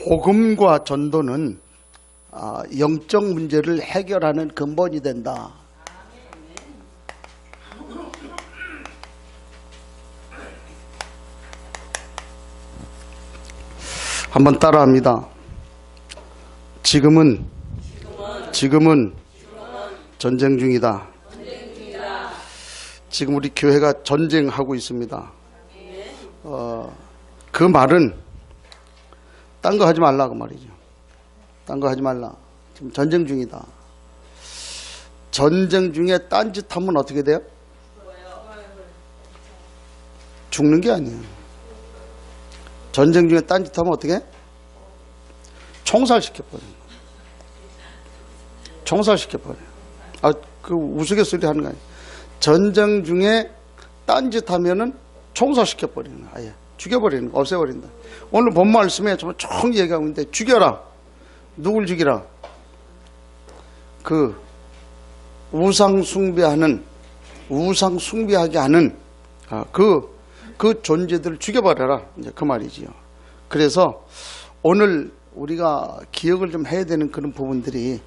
복음과 전도는 영적 문제를 해결하는 근본이 된다. 한번 따라합니다. 지금은 전쟁 중이다. 지금 우리 교회가 전쟁하고 있습니다. 그 말은 딴 거 하지 말라 그 말이죠. 딴 거 하지 말라. 지금 전쟁 중이다. 전쟁 중에 딴짓하면 어떻게 돼요? 죽는 게 아니에요. 전쟁 중에 딴짓하면 어떻게 해? 총살시켜버려요. 총살시켜버려요. 그 우스갯소리 하는 거 아니에요. 전쟁 중에 딴짓하면은 총살시켜버리는 거예요. 아예 죽여버리는 거, 없애버린다. 오늘 본 말씀에 정말 총 얘기하고 있는데 죽여라. 누굴 죽이라? 그 우상 숭배하게 하는 그 존재들을 죽여버려라. 이제 그 말이지요. 그래서 오늘 우리가 기억을 좀 해야 되는 그런 부분들이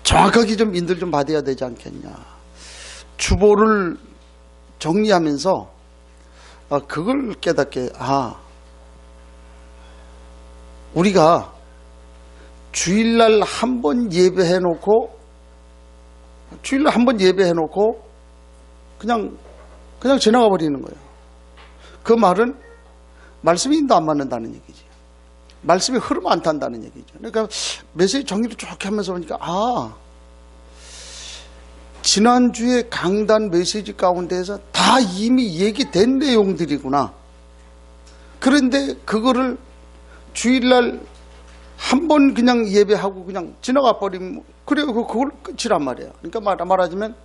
정확하게 좀 인들 좀 받아야 되지 않겠냐. 주보를 정리하면서 그걸 깨닫게 우리가 주일날 한 번 예배해놓고 그냥 지나가 버리는 거예요. 그 말은 말씀이 인도 안 맞는다는 얘기지. 말씀이 흐름 안 탄다는 얘기죠. 그러니까 메시지 정리를 쭉 하면서 보니까 지난주에 강단 메시지 가운데에서 다 이미 얘기된 내용들이구나. 그런데 그거를 주일날 한 번 그냥 예배하고 그냥 지나가 버리면 그래요. 그걸 끝이란 말이에요. 그러니까 말하자면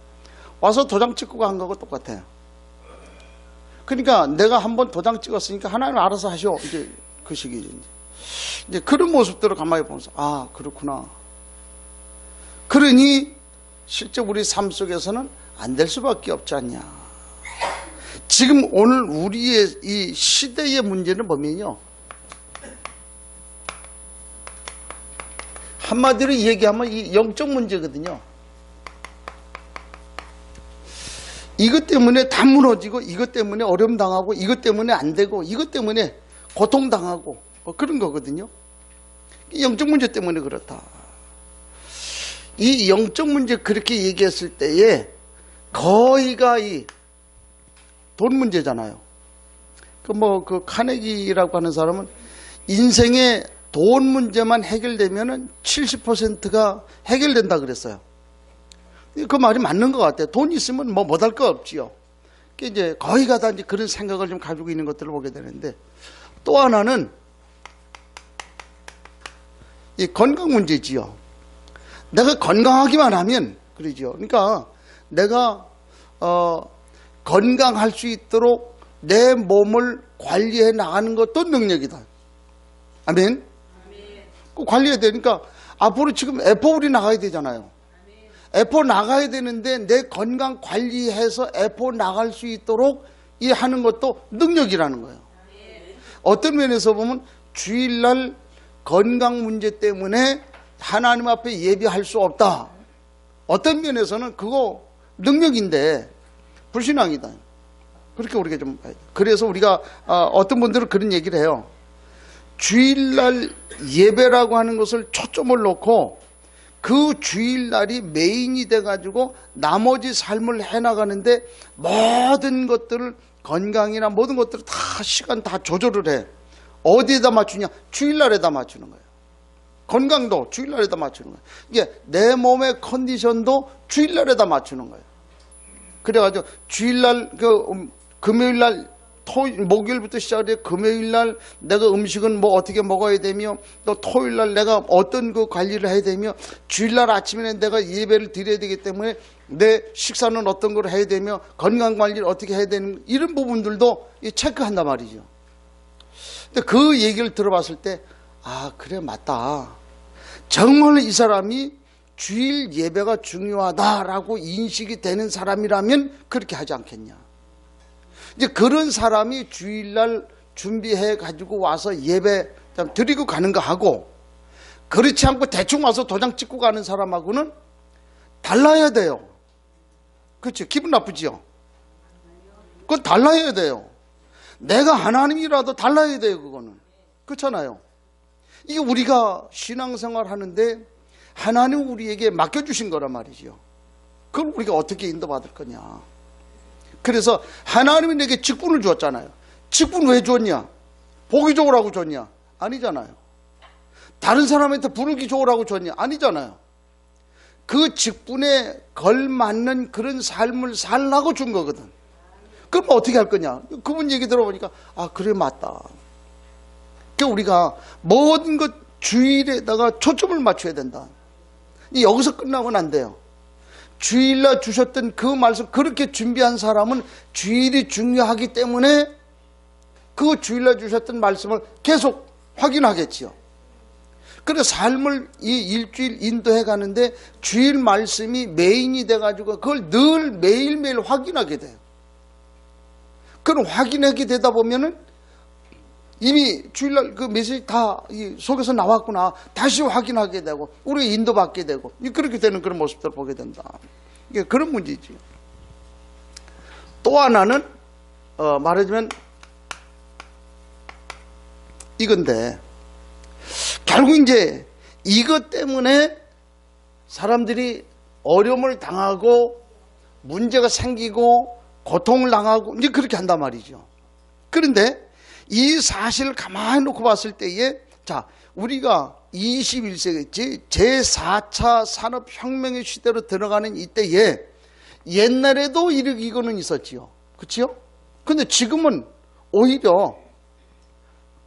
와서 도장 찍고 간 거하고 똑같아요. 그러니까 내가 한 번 도장 찍었으니까 하나님 알아서 하셔. 이제 그 시기지. 이제 그런 모습들을 가만히 보면서 그렇구나. 그러니 실제 우리 삶 속에서는 안 될 수밖에 없지 않냐. 지금 오늘 우리의 이 시대의 문제는 뭐냐면요. 한마디로 얘기하면 이 영적 문제거든요. 이것 때문에 다 무너지고, 이것 때문에 어려움 당하고, 이것 때문에 안 되고, 이것 때문에 고통 당하고 그런 거거든요. 영적 문제 때문에 그렇다. 이 영적 문제 그렇게 얘기했을 때에 거의가 이 돈 문제잖아요. 그 카네기라고 하는 사람은 인생의 돈 문제만 해결되면은 70%가 해결된다 그랬어요. 그 말이 맞는 것 같아요. 돈 있으면 못할 거 없지요. 이제 거의가 다 이제 그런 생각을 좀 가지고 있는 것들을 보게 되는데, 또 하나는 이 건강 문제지요. 내가 건강하기만 하면 그러죠. 그러니까 내가 건강할 수 있도록 내 몸을 관리해 나가는 것도 능력이다. 아멘. 꼭 관리해야 되니까 앞으로 지금 F4리 나가야 되잖아요. F4 나가야 되는데 내 건강 관리해서 F4 나갈 수 있도록 이 하는 것도 능력이라는 거예요. 어떤 면에서 보면 주일날 건강 문제 때문에 하나님 앞에 예배할 수 없다. 어떤 면에서는 그거 능력인데 불신앙이다. 그렇게 우리가 좀 봐야 돼. 그래서 우리가 어떤 분들은 그런 얘기를 해요. 주일날 예배라고 하는 것을 초점을 놓고 그 주일날이 메인이 돼가지고 나머지 삶을 해나가는데 모든 것들을 건강이나 모든 것들을 다 시간 다 조절을 해. 어디에다 맞추냐? 주일날에다 맞추는 거예요. 건강도 주일날에다 맞추는 거예요. 이게 내 몸의 컨디션도 주일날에다 맞추는 거예요. 그래가지고 주일날 금요일날 목요일부터 시작해 금요일날 내가 음식은 어떻게 먹어야 되며, 또 토요일날 내가 어떤 그 관리를 해야 되며, 주일날 아침에는 내가 예배를 드려야 되기 때문에 내 식사는 어떤 걸 해야 되며, 건강관리를 어떻게 해야 되는, 이런 부분들도 체크한단 말이죠. 근데 그 얘기를 들어봤을 때 그래 맞다. 정말 이 사람이 주일 예배가 중요하다라고 인식이 되는 사람이라면 그렇게 하지 않겠냐. 이제 그런 사람이 주일날 준비해 가지고 와서 예배 드리고 가는 거 하고, 그렇지 않고 대충 와서 도장 찍고 가는 사람하고는 달라야 돼요. 그렇죠? 기분 나쁘지요? 그건 달라야 돼요. 내가 하나님이라도 달라야 돼요. 그거는. 그렇잖아요. 이게 우리가 신앙생활 하는데 하나님 우리에게 맡겨주신 거란 말이죠. 그걸 우리가 어떻게 인도받을 거냐. 그래서 하나님이 내게 직분을 주었잖아요. 직분 왜 줬냐? 보기 좋으라고 줬냐? 아니잖아요. 다른 사람한테 부르기 좋으라고 줬냐? 아니잖아요. 그 직분에 걸맞는 그런 삶을 살라고 준 거거든. 그럼 어떻게 할 거냐? 그분 얘기 들어보니까 그래 맞다. 그러니까 우리가 모든 것 주일에다가 초점을 맞춰야 된다. 여기서 끝나면 안 돼요. 주일날 주셨던 그 말씀, 그렇게 준비한 사람은 주일이 중요하기 때문에 그 주일날 주셨던 말씀을 계속 확인하겠지요. 그래서 삶을 이 일주일 인도해 가는데 주일 말씀이 메인이 돼가지고 그걸 늘 매일매일 확인하게 돼요. 그럼 확인하게 되다 보면은 이미 주일날 그 메시지 다 속에서 나왔구나. 다시 확인하게 되고, 우리가 인도받게 되고, 그렇게 되는 그런 모습들을 보게 된다. 이게 그런 문제지. 또 하나는, 말하자면, 이건데, 결국 이제 이것 때문에 사람들이 어려움을 당하고, 문제가 생기고, 고통을 당하고, 이제 그렇게 한단 말이죠. 그런데, 이 사실을 가만히 놓고 봤을 때에, 자, 우리가 21세기 제4차 산업혁명의 시대로 들어가는 이때에 옛날에도 이거는 있었지요. 그렇죠? 근데 지금은 오히려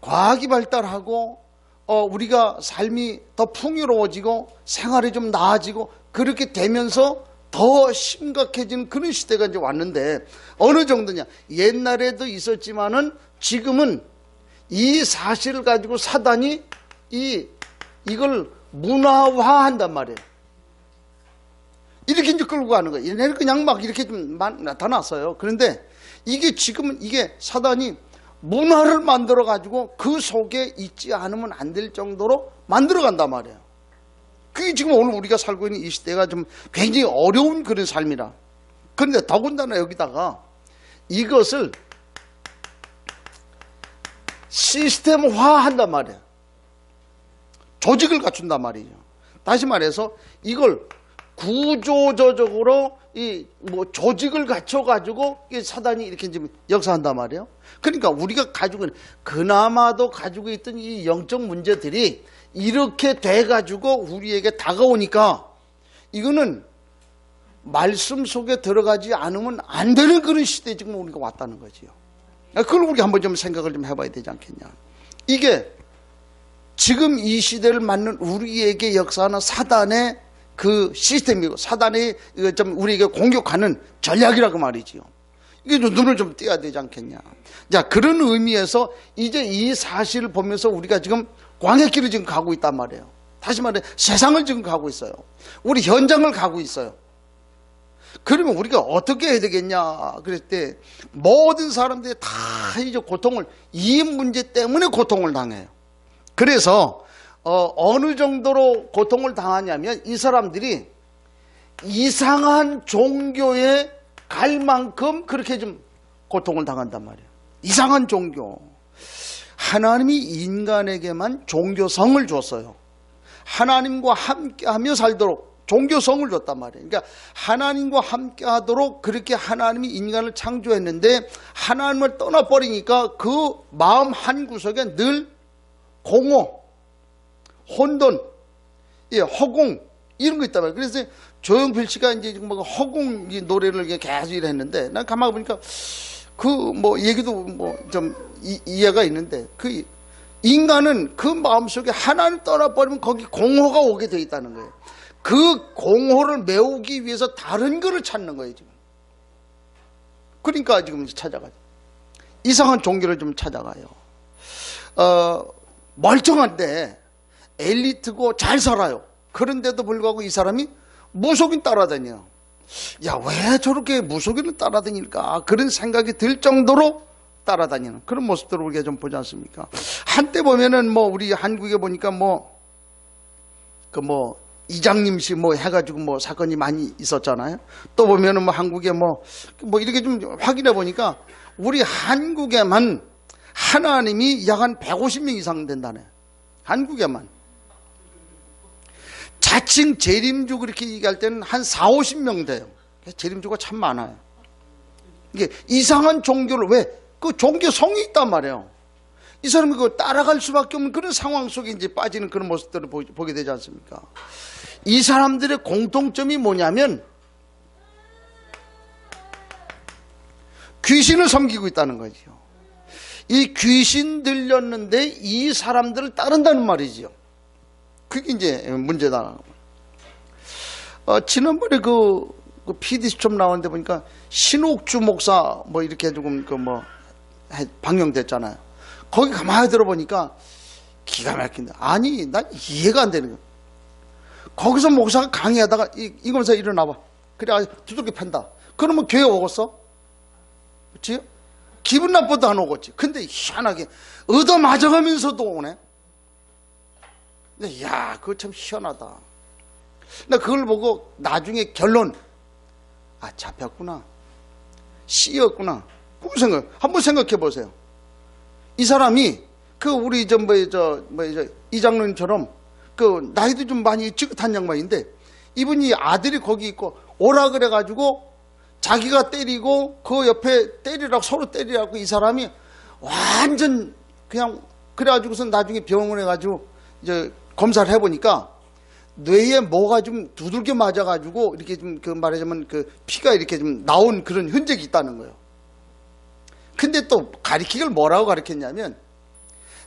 과학이 발달하고 우리가 삶이 더 풍요로워지고 생활이 좀 나아지고 그렇게 되면서 더 심각해지는 그런 시대가 이제 왔는데, 어느 정도냐? 옛날에도 있었지만은 지금은 이 사실을 가지고 사단이 이걸 문화화한단 말이에요. 이렇게 이제 끌고 가는 거예요. 얘네는 그냥 막 이렇게 좀 나타났어요. 그런데 이게 지금은 이게 사단이 문화를 만들어 가지고 그 속에 있지 않으면 안 될 정도로 만들어 간단 말이에요. 그게 지금 오늘 우리가 살고 있는 이 시대가 좀 굉장히 어려운 그런 삶이라. 그런데 더군다나 여기다가 이것을 시스템화한단 말이에요. 조직을 갖춘단 말이죠. 다시 말해서 이걸 구조적으로 조직을 갖춰가지고 사단이 이렇게 지금 역사한단 말이에요. 그러니까 우리가 가지고 있는, 그나마도 가지고 있던 이 영적 문제들이 이렇게 돼가지고 우리에게 다가오니까 이거는 말씀 속에 들어가지 않으면 안 되는 그런 시대에 지금 우리가 왔다는 거지요. 그걸 우리가 한번 좀 생각을 좀 해봐야 되지 않겠냐. 이게 지금 이 시대를 맞는 우리에게 역사하는 사단의 그 시스템이고, 사단이 좀 우리에게 공격하는 전략이라고 말이지요. 이게 좀 눈을 좀 띄어야 되지 않겠냐. 자, 그런 의미에서 이제 이 사실을 보면서 우리가 지금 광야길을 지금 가고 있단 말이에요. 다시 말해 세상을 지금 가고 있어요. 우리 현장을 가고 있어요. 그러면 우리가 어떻게 해야 되겠냐 그랬을 때, 모든 사람들이 다 이제 고통을, 이 문제 때문에 고통을 당해요. 그래서 어느 정도로 고통을 당하냐면, 이 사람들이 이상한 종교에 갈 만큼 그렇게 좀 고통을 당한단 말이에요. 이상한 종교. 하나님이 인간에게만 종교성을 줬어요. 하나님과 함께하며 살도록 종교성을 줬단 말이에요. 그러니까 하나님과 함께하도록 그렇게 하나님이 인간을 창조했는데, 하나님을 떠나버리니까 그 마음 한구석에 늘 공허, 혼돈, 허공, 이런 거 있단 말이에요. 그래서 조용필 씨가 이제 뭐 허공 노래를 계속 했는데, 난 가만히 보니까 그 뭐 얘기도 뭐 좀 이해가 있는데, 그 인간은 그 마음속에 하나님 떠나버리면 거기 공허가 오게 돼 있다는 거예요. 그 공허를 메우기 위해서 다른 거를 찾는 거예요, 지금. 그러니까 지금 찾아가죠. 이상한 종교를 좀 찾아가요. 멀쩡한데 엘리트고 잘 살아요. 그런데도 불구하고 이 사람이 무속인 따라다녀요. 야, 왜 저렇게 무속인을 따라다닐까? 그런 생각이 들 정도로 따라다니는 그런 모습들을 우리가 좀 보지 않습니까? 한때 보면은 뭐 우리 한국에 보니까 이장님씨 해가지고 사건이 많이 있었잖아요. 또 보면은 한국에 이렇게 좀 확인해 보니까 우리 한국에만 하나님이 약 한 150명 이상 된다네. 한국에만. 자칭 재림주 그렇게 얘기할 때는 한 4, 50명 돼요. 재림주가 참 많아요. 이게 이상한 종교를 왜? 그 종교성이 있단 말이에요. 이 사람이 그걸 따라갈 수밖에 없는 그런 상황 속에 이제 빠지는 그런 모습들을 보게 되지 않습니까? 이 사람들의 공통점이 뭐냐면 귀신을 섬기고 있다는 거죠. 이 귀신 들렸는데 이 사람들을 따른다는 말이죠. 그게 이제 문제다. 지난번에 그 PD수첩 나왔는데 보니까 신옥주 목사 이렇게 조금 방영됐잖아요. 거기 가만히 들어보니까 기가 막힌다. 아니, 난 이해가 안 되는 거야. 거기서 목사가 강의하다가 이 검사 일어나봐. 그래, 두들겨 팬다. 그러면 교회 오겠어? 그치? 기분 나빠도 안 오겠지. 근데 희한하게 얻어맞아가면서도 오네. 야, 그거 참 희한하다. 나 그걸 보고 나중에 결론, 잡혔구나. 씨였구나. 그 생각, 한번 생각해 보세요. 이 사람이 우리 이 장로님처럼 나이도 좀 많이 찌긋한 양반인데 이분이 아들이 거기 있고 오라 그래가지고 자기가 때리고 그 옆에 때리라고 서로 때리라고 이 사람이 완전 그냥 그래가지고서 나중에 병원에 가지고 이제 검사를 해보니까 뇌에 뭐가 좀 두들겨 맞아가지고 이렇게 좀 말하자면 피가 이렇게 좀 나온 그런 흔적이 있다는 거예요. 근데 또 가르치기를 뭐라고 가르쳤냐면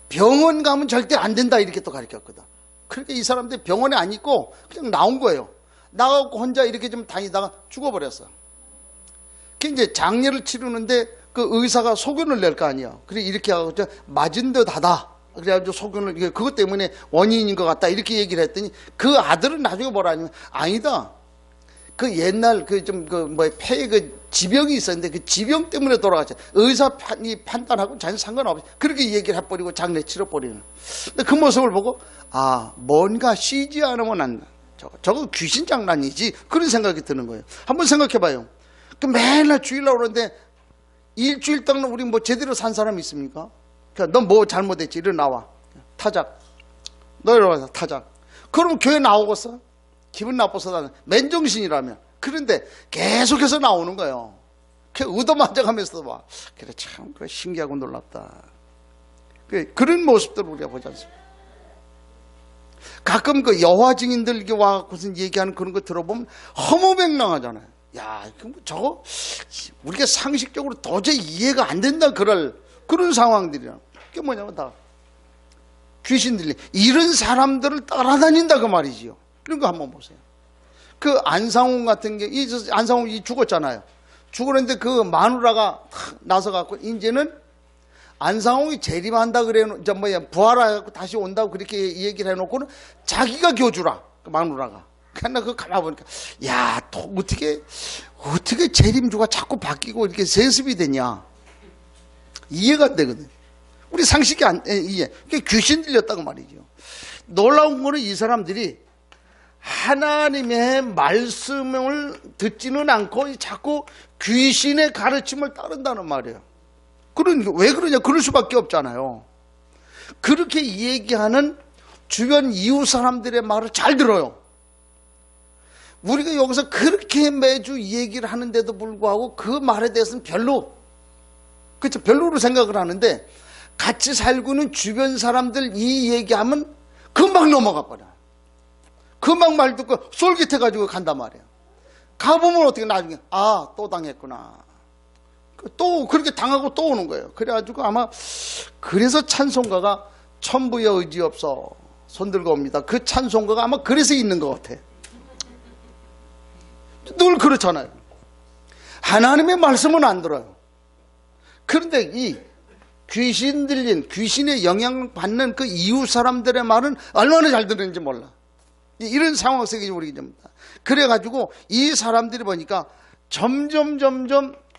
병원 가면 절대 안 된다 이렇게 또 가르쳤거든. 그러니까 이 사람들이 병원에 안 있고 그냥 나온 거예요. 나가고 혼자 이렇게 좀 다니다가 죽어버렸어. 그 이제 장례를 치르는데 그 의사가 소견을 낼 거 아니야. 그래 이렇게 하고 맞은 듯하다. 그래가지고 소견을 그것 때문에 원인인 것 같다 이렇게 얘기를 했더니 그 아들은 나중에 뭐라 하냐면 아니다. 그 옛날 폐에 지병이 있었는데 그 지병 때문에 돌아갔죠. 의사이 판단하고 전혀 상관없이 그렇게 얘기를 해버리고 장례 치러버리는. 근데 그 모습을 보고 뭔가 쉬지 않으면 안 돼. 저거 귀신 장난이지. 그런 생각이 드는 거예요. 한번 생각해봐요. 맨날 주일날 오는데 일주일 동안 우리 제대로 산 사람 있습니까? 너 뭐 잘못했지? 일어나와. 타작. 너 일어나서 타작. 그럼 교회 나오겠어? 기분 나빠서 맨정신이라면. 그런데 계속해서 나오는 거예요. 얻어맞아가면서도 그래 참 신기하고 놀랍다. 그런 모습들을 우리가 보지 않습니까? 가끔 여호와 증인들 이렇게 와갖고서 얘기하는 그런 거 들어보면 허무맹랑하잖아요. 야, 저거 우리가 상식적으로 도저히 이해가 안 된다 그런 상황들이야. 그게 뭐냐면 다 귀신들이 이런 사람들을 따라다닌다 그 말이지요. 그런 거 한번 보세요. 안상홍 같은 게 안상홍이 죽었잖아요. 죽었는데 마누라가 나서갖고 이제는 안상홍이 재림한다 그래 부활해갖고 다시 온다고 그렇게 얘기를 해놓고는 자기가 교주라 마누라가. 그러나 가만 보니까 또 어떻게 재림주가 자꾸 바뀌고 이렇게 세습이 되냐 이해가 안 되거든. 우리 상식이 이해. 그게 귀신 들렸다고 말이죠. 놀라운 거는 이 사람들이 하나님의 말씀을 듣지는 않고 자꾸 귀신의 가르침을 따른다는 말이에요. 왜 그러냐? 그럴 수밖에 없잖아요. 그렇게 얘기하는 주변 이웃 사람들의 말을 잘 들어요. 우리가 여기서 그렇게 매주 얘기를 하는데도 불구하고 그 말에 대해서는 별로로 생각을 하는데 같이 살고 있는 주변 사람들 이 얘기하면 금방 넘어가 버려요. 금방 말 듣고 솔깃해가지고 간단 말이에요. 가보면 어떻게 나중에 또 당했구나. 또 그렇게 당하고 또 오는 거예요. 그래가지고 아마 그래서 찬송가가 천부의 의지 없어 손 들고 옵니다. 그 찬송가가 아마 그래서 있는 것 같아. 늘 그렇잖아요. 하나님의 말씀은 안 들어요. 그런데 이 귀신 들린 귀신의 영향을 받는 그 이웃 사람들의 말은 얼마나 잘 들리는지 몰라. 이런 상황 속에 우리 됩니다. 그래가지고 이 사람들이 보니까 점점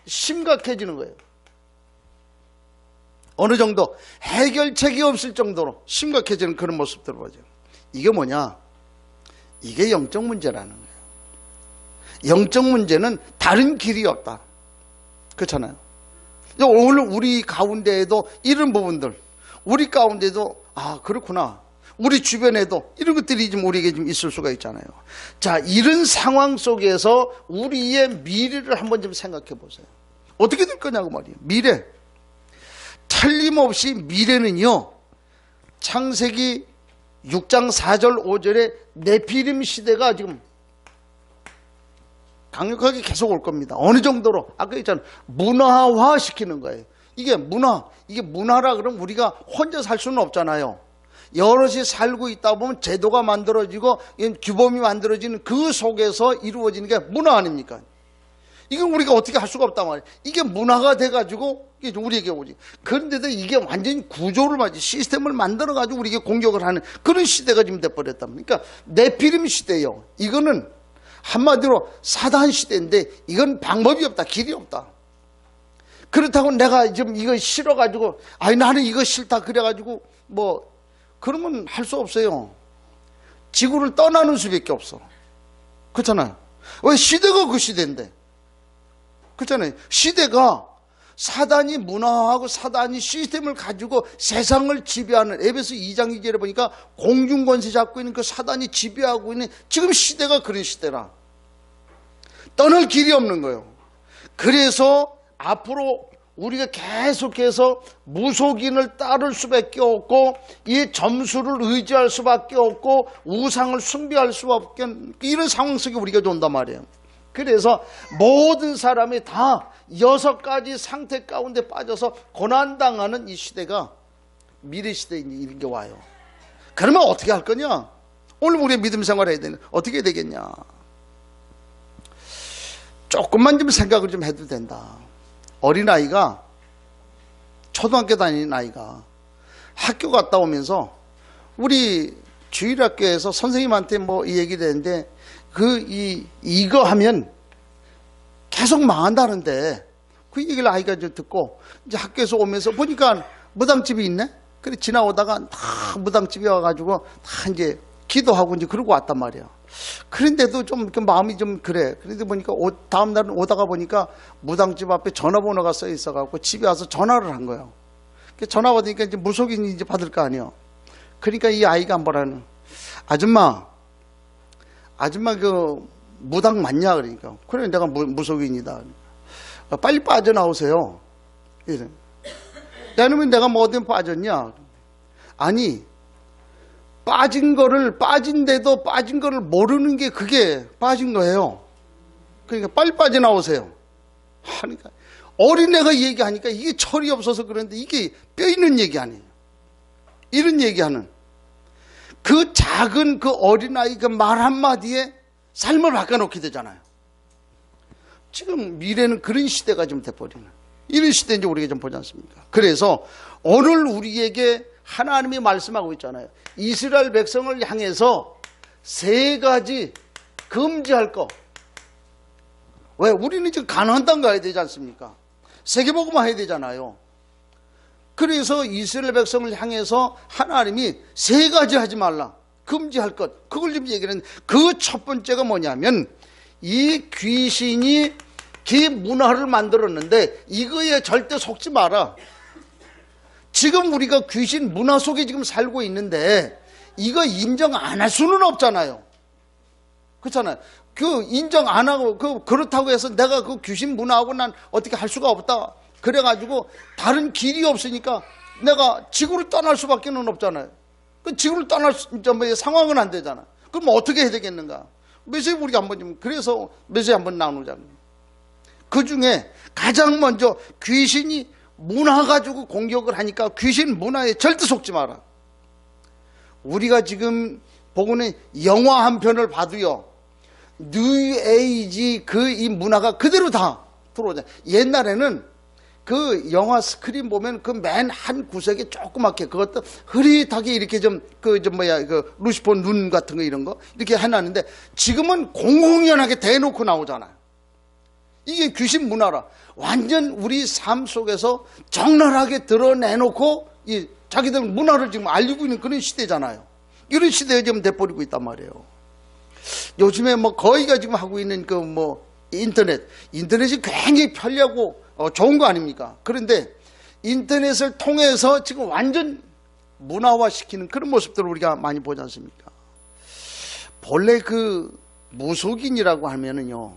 심각해지는 거예요. 어느 정도 해결책이 없을 정도로 심각해지는 그런 모습들을 보죠. 이게 뭐냐? 이게 영적 문제라는 거예요. 영적 문제는 다른 길이 없다. 그렇잖아요. 오늘 우리 가운데에도 이런 부분들, 우리 가운데도 그렇구나. 우리 주변에도 이런 것들이 좀 우리에게 좀 있을 수가 있잖아요. 자, 이런 상황 속에서 우리의 미래를 한번 좀 생각해 보세요. 어떻게 될 거냐고 말이에요. 미래. 틀림없이 미래는요, 창세기 6장 4절 5절에 네피림 시대가 지금 강력하게 계속 올 겁니다. 어느 정도로? 아까 했잖아요. 문화화 시키는 거예요. 이게 문화라 그러면 우리가 혼자 살 수는 없잖아요. 여럿이 살고 있다 보면 제도가 만들어지고 규범이 만들어지는 그 속에서 이루어지는 게 문화 아닙니까? 이건 우리가 어떻게 할 수가 없단 말이에요. 이게 문화가 돼가지고 이게 우리에게 오지. 그런데도 이게 완전히 구조를 맞지, 시스템을 만들어가지고 우리에게 공격을 하는 그런 시대가 지금 돼버렸단 말이에요. 그러니까 네피림 시대예요. 이거는 한마디로 사단 시대인데 이건 방법이 없다, 길이 없다. 그렇다고 내가 지금 이거 싫어가지고 나는 이거 싫다 그래가지고 그러면 할 수 없어요. 지구를 떠나는 수밖에 없어. 그렇잖아요. 왜? 시대가 그 시대인데. 그렇잖아요. 시대가 사단이 문화하고 사단이 시스템을 가지고 세상을 지배하는, 에베소 2장 2절에 보니까 공중권세 잡고 있는 그 사단이 지배하고 있는 지금 시대가 그런 시대라. 떠날 길이 없는 거예요. 그래서 앞으로 우리가 계속해서 무속인을 따를 수밖에 없고 이 점수를 의지할 수밖에 없고 우상을 숭배할 수밖에 없는 이런 상황 속에 우리가 온단 말이에요. 그래서 모든 사람이 다 6가지 상태 가운데 빠져서 고난당하는 이 시대가 미래 시대에 이런 게 와요. 그러면 어떻게 할 거냐? 오늘 우리의 믿음 생활을 해야 되는 어떻게 되겠냐? 조금만 좀 생각을 좀 해도 된다. 어린아이가, 초등학교 다니는 아이가 학교 갔다 오면서 우리 주일학교에서 선생님한테 이 얘기를 했는데 이거 하면 계속 망한다는데 그 얘기를 아이가 좀 듣고 이제 학교에서 오면서 보니까 무당집이 있네? 그래 지나오다가 다 무당집에 와가지고 다 이제 기도하고 이제 그러고 왔단 말이야. 그런데도 좀 마음이 좀 그래. 그런데 보니까 다음날은 오다가 보니까 무당집 앞에 전화번호가 써 있어갖고 집에 와서 전화를 한 거예요. 전화 받으니까 이제 무속인이 이제 받을 거 아니에요. 그러니까 이 아이가 뭐라는, 아줌마 그 무당 맞냐? 그러니까 그래 내가 무속인이다. 빨리 빠져나오세요. 이래. 야너면 내가 어디 빠졌냐? 아니 빠진데도 빠진 거를 모르는 게 그게 빠진 거예요. 그러니까 빨리 빠져나오세요. 하니까 어린애가 얘기하니까 이게 철이 없어서 그런데 이게 뼈 있는 얘기 아니에요. 이런 얘기하는 그 작은 그 어린아이 그 말 한마디에 삶을 바꿔놓게 되잖아요. 지금 미래는 그런 시대가 좀 돼버리는 이런 시대인지 우리가 좀 보지 않습니까? 그래서 오늘 우리에게 하나님이 말씀하고 있잖아요. 이스라엘 백성을 향해서 3가지 금지할 거. 왜? 우리는 지금 가나안 땅 가야 되지 않습니까? 세계복음화 해야 되잖아요. 그래서 이스라엘 백성을 향해서 하나님이 3가지 하지 말라. 금지할 것. 그걸 좀 얘기를 했는데 그 첫 번째가 뭐냐면 이 귀신이 그 문화를 만들었는데 이거에 절대 속지 마라. 지금 우리가 귀신 문화 속에 지금 살고 있는데 이거 인정 안 할 수는 없잖아요. 그렇잖아요. 그 인정 안 하고 그렇다고 해서 내가 그 귀신 문화하고 난 어떻게 할 수가 없다. 그래가지고 다른 길이 없으니까 내가 지구를 떠날 수밖에 없잖아요. 그 지구를 떠날 상황은 안 되잖아. 그럼 어떻게 해야 되겠는가? 메시지 우리가 한번 좀 그래서 메시지 한번 나누자. 그 중에 가장 먼저 귀신이 문화 가지고 공격을 하니까 귀신 문화에 절대 속지 마라. 우리가 지금 보고 있는 영화 한 편을 봐도요, 뉴에이지 이 문화가 그대로 다 들어오잖아요. 옛날에는 그 영화 스크린 보면 그 맨 한 구석에 조그맣게 그것도 흐릿하게 이렇게 루시퍼 눈 같은 거 이런 거 이렇게 해놨는데 지금은 공공연하게 대놓고 나오잖아요. 이게 귀신 문화라. 완전 우리 삶 속에서 적나라하게 드러내놓고 이 자기들 문화를 지금 알리고 있는 그런 시대잖아요. 이런 시대에 지금 돼버리고 있단 말이에요. 요즘에 뭐 거의가 지금 하고 있는 그 뭐 인터넷이 굉장히 편리하고 좋은 거 아닙니까? 그런데 인터넷을 통해서 지금 완전 문화화시키는 그런 모습들을 우리가 많이 보지 않습니까? 본래 그 무속인이라고 하면은요,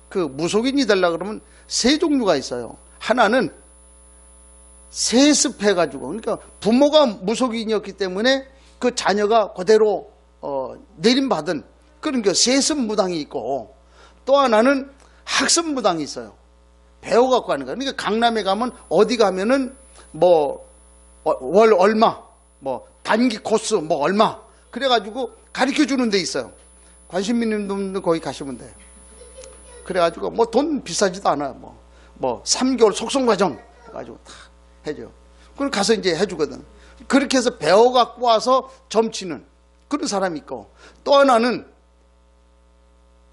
그 무속인이 되려고 그러면 세 종류가 있어요. 하나는 세습해가지고, 그러니까 부모가 무속인이었기 때문에 그 자녀가 그대로 내림받은 그런 게 세습무당이 있고, 또 하나는 학습무당이 있어요. 배워갖고 하는 거예요. 그러니까 강남에 가면 어디 가면은 뭐 월 얼마, 뭐 단기 코스 뭐 얼마, 그래가지고 가르쳐 주는 데 있어요. 관심 있는 분들 거기 가시면 돼요. 그래가지고 뭐 돈 비싸지도 않아요. 뭐 3개월 속성과정 해가지고 다 해줘요. 그걸 가서 이제 해주거든. 그렇게 해서 배워갖고 와서 점치는 그런 사람이 있고, 또 하나는